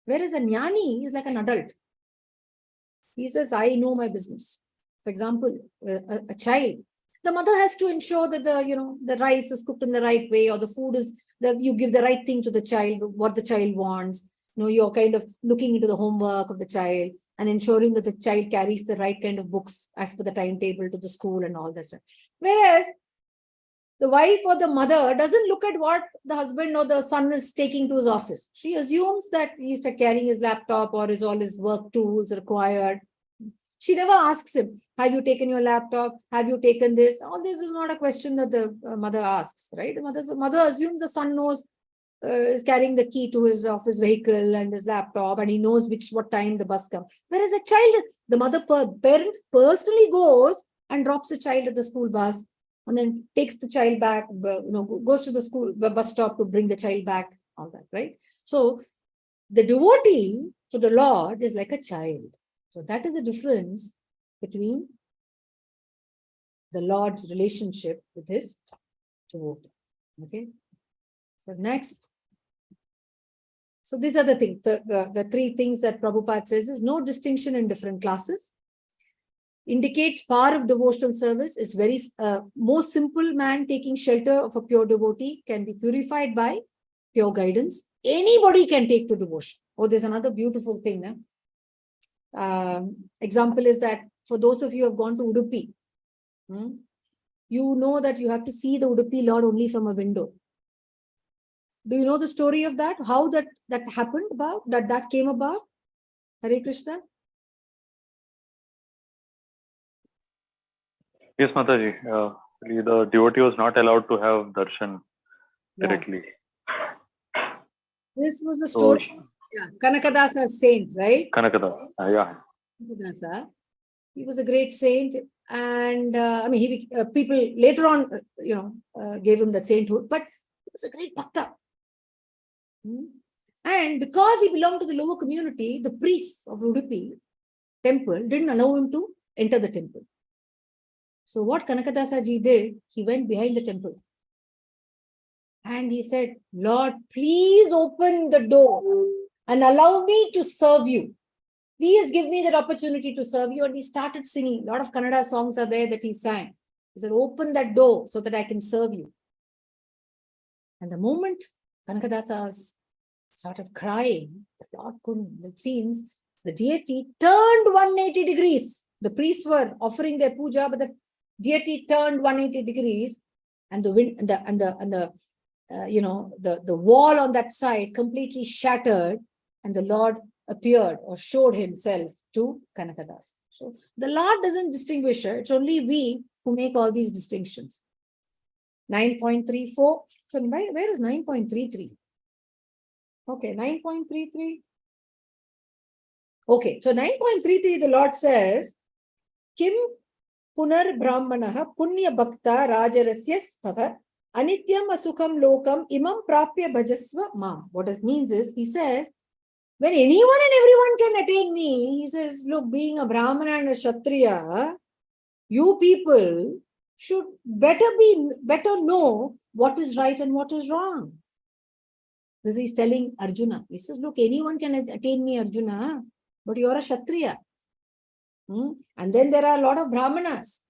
Whereas a jnani is like an adult. He says, I know my business. For example, a child, the mother has to ensure that the rice is cooked in the right way, or the food is, you give the right thing to the child, what the child wants. You're kind of looking into the homework of the child and ensuring that the child carries the right kind of books as per the timetable to the school and all that stuff. Whereas the wife or the mother doesn't look at what the husband or the son is taking to his office. She assumes that he's carrying his laptop or is all his work tools required. She never asks him, have you taken your laptop? Have you taken this? All this is not a question that the mother asks, right? The mother assumes the son knows, is carrying the key to his office vehicle and his laptop, and he knows what time the bus comes. Whereas a child, the parent personally goes and drops the child at the school bus, and then takes the child back, goes to the school bus stop to bring the child back, all that, right? So the devotee to the Lord is like a child. So that is the difference between the Lord's relationship with his devotee. Okay. So next. So these are the things, the three things that Prabhupada says is no distinction in different classes. Indicates power of devotional service. It's very most simple man taking shelter of a pure devotee can be purified by pure guidance. Anybody can take to devotion. Oh, there's another beautiful thing. Example is that for those of you who have gone to Udupi, you know that you have to see the Udupi Lord only from a window. Do you know the story of that? How that happened about, that came about? Hare Krishna? Yes, Mataji. The devotee was not allowed to have darshan directly. This was a story. Kanakadasa saint, right? Kannada. Yeah. Kanakadasa. He was a great saint, and people later on, gave him that sainthood. But he was a great bhakta. And because he belonged to the lower community, the priests of Udupi temple didn't allow him to enter the temple. So what Kanakadasa ji did, he went behind the temple. And he said, Lord, please open the door and allow me to serve you. Please give me that opportunity to serve you. And he started singing. A lot of Kannada songs are there that he sang. He said, open that door so that I can serve you. And the moment Kanakadasa started crying, the Lord couldn't. It seems the deity turned 180 degrees. The priests were offering their puja, but the deity turned 180 degrees, and the wind and the wall on that side completely shattered, and the Lord appeared or showed himself to Kanakadasa. So the Lord doesn't distinguish her. It's only we who make all these distinctions. 9.34. So where is 9.33? Okay, 9.33. Okay, so 9.33, the Lord says, Kim punar brahmanaha punya bhakta rajarasya sthatha anityam asukham lokam imam prapya bhajasva mam. What it means is, he says, when anyone and everyone can attain me, he says, look, being a brahmana and a kshatriya, you people should better know what is right and what is wrong. This is telling Arjuna. He says, look, anyone can attain me, Arjuna, but you are a kshatriya. And then there are a lot of brahmanas.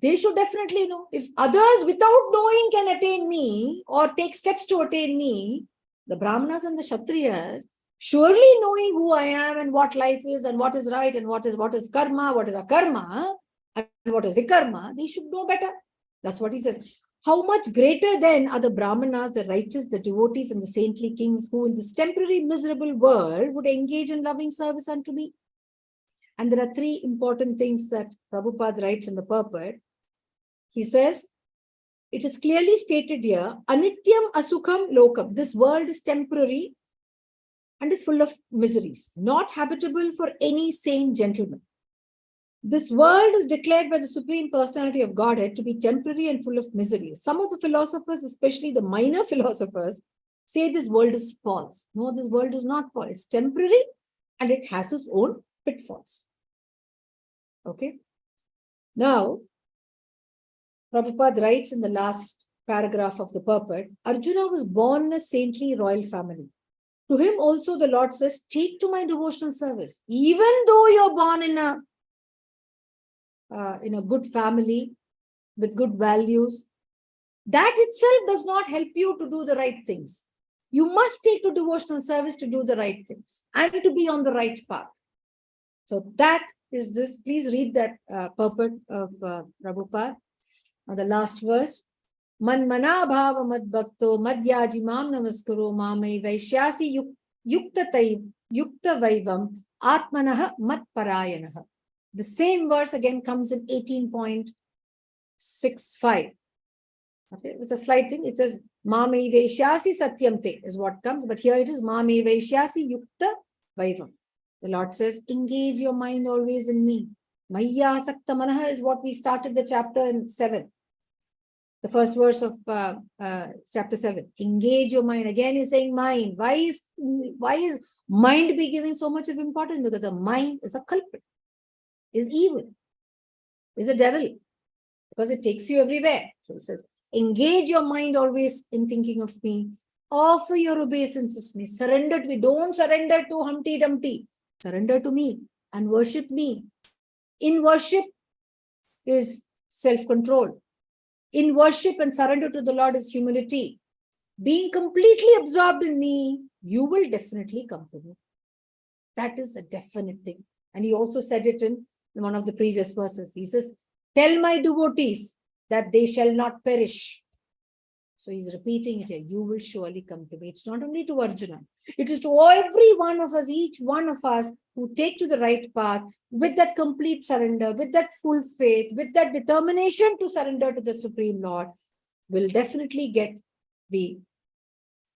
They should definitely know. If others without knowing can attain me or take steps to attain me, the brahmanas and the kshatriyas, surely knowing who I am and what life is and what is right and what is karma, what is akarma and what is vikarma, they should know better. That's what he says. How much greater then are the brahmanas, the righteous, the devotees and the saintly kings who in this temporary miserable world would engage in loving service unto me. And there are three important things that Prabhupada writes in the purport. He says, it is clearly stated here, Anityam Asukham Lokam. This world is temporary and is full of miseries, not habitable for any sane gentleman. This world is declared by the Supreme Personality of Godhead to be temporary and full of miseries. Some of the philosophers, especially the minor philosophers, say this world is false. No, this world is not false. It's temporary and it has its own pitfalls. Okay. Now, Prabhupada writes in the last paragraph of the purport, Arjuna was born in a saintly royal family. To him also the Lord says, take to my devotional service. Even though you're born in a good family with good values, that itself does not help you to do the right things. You must take to devotional service to do the right things and to be on the right path. So that is this. Please read that purport of Prabhupada. Now the last verse. Man mana bhava mad bhakto madhyaji mam namaskaro mamai vaishyasi yukta vaivam atmanaha mat parayanaha. The same verse again comes in 18.65. Okay, it's a slight thing. It says mamai vaishyasi satyamte is what comes, but here it is mamai vaishyasi yukta vaivam. The Lord says, engage your mind always in me. Maya sakta manaha is what we started the chapter in 7. The first verse of chapter 7. Engage your mind. Again, he's saying mind. Why is mind be given so much of importance? Because the mind is a culprit, is evil, is a devil, because it takes you everywhere. So it says, engage your mind always in thinking of me. Offer your obeisances to me. Surrender to me. Don't surrender to Humpty Dumpty. Surrender to me and worship me. In worship is self-control. In worship and surrender to the Lord is humility. Being completely absorbed in me, you will definitely come to me. That is a definite thing. And he also said it in one of the previous verses. He says, tell my devotees that they shall not perish. So he's repeating it here. You will surely come to me. It's not only to Arjuna. It is to every one of us, each one of us who take to the right path with that complete surrender, with that full faith, with that determination to surrender to the Supreme Lord, will definitely get the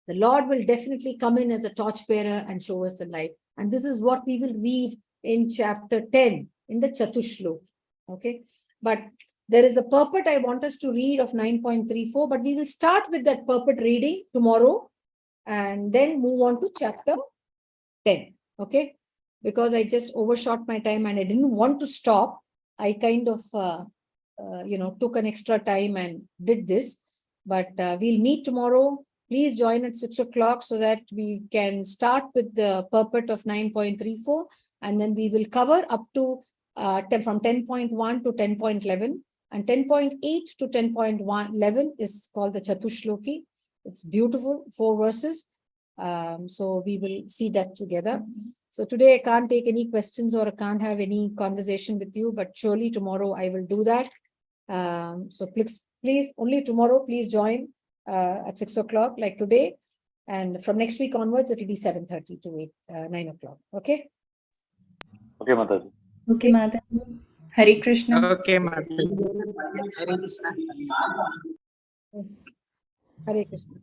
Lord will definitely come in as a torchbearer and show us the light. And this is what we will read in chapter 10 in the Chatushlok. Okay. But there is a purport I want us to read of 9.34, but we will start with that purport reading tomorrow and then move on to chapter 10. Okay. Because I just overshot my time and I didn't want to stop. I kind of, took an extra time and did this, but we'll meet tomorrow. Please join at 6 o'clock so that we can start with the purport of 9.34 and then we will cover up to from 10.1 to 10.11 and 10.8 to 10.11 is called the Chatushloki. It's beautiful, 4 verses. So we will see that together. So today I can't take any questions or I can't have any conversation with you, but surely tomorrow I will do that. So please only tomorrow, please join at 6 o'clock like today. And from next week onwards, it will be 7:30 to 9 o'clock. Okay? Okay, Mataji. Okay, Mataji. Hare Krishna. Okay, Mataji. Hare Krishna.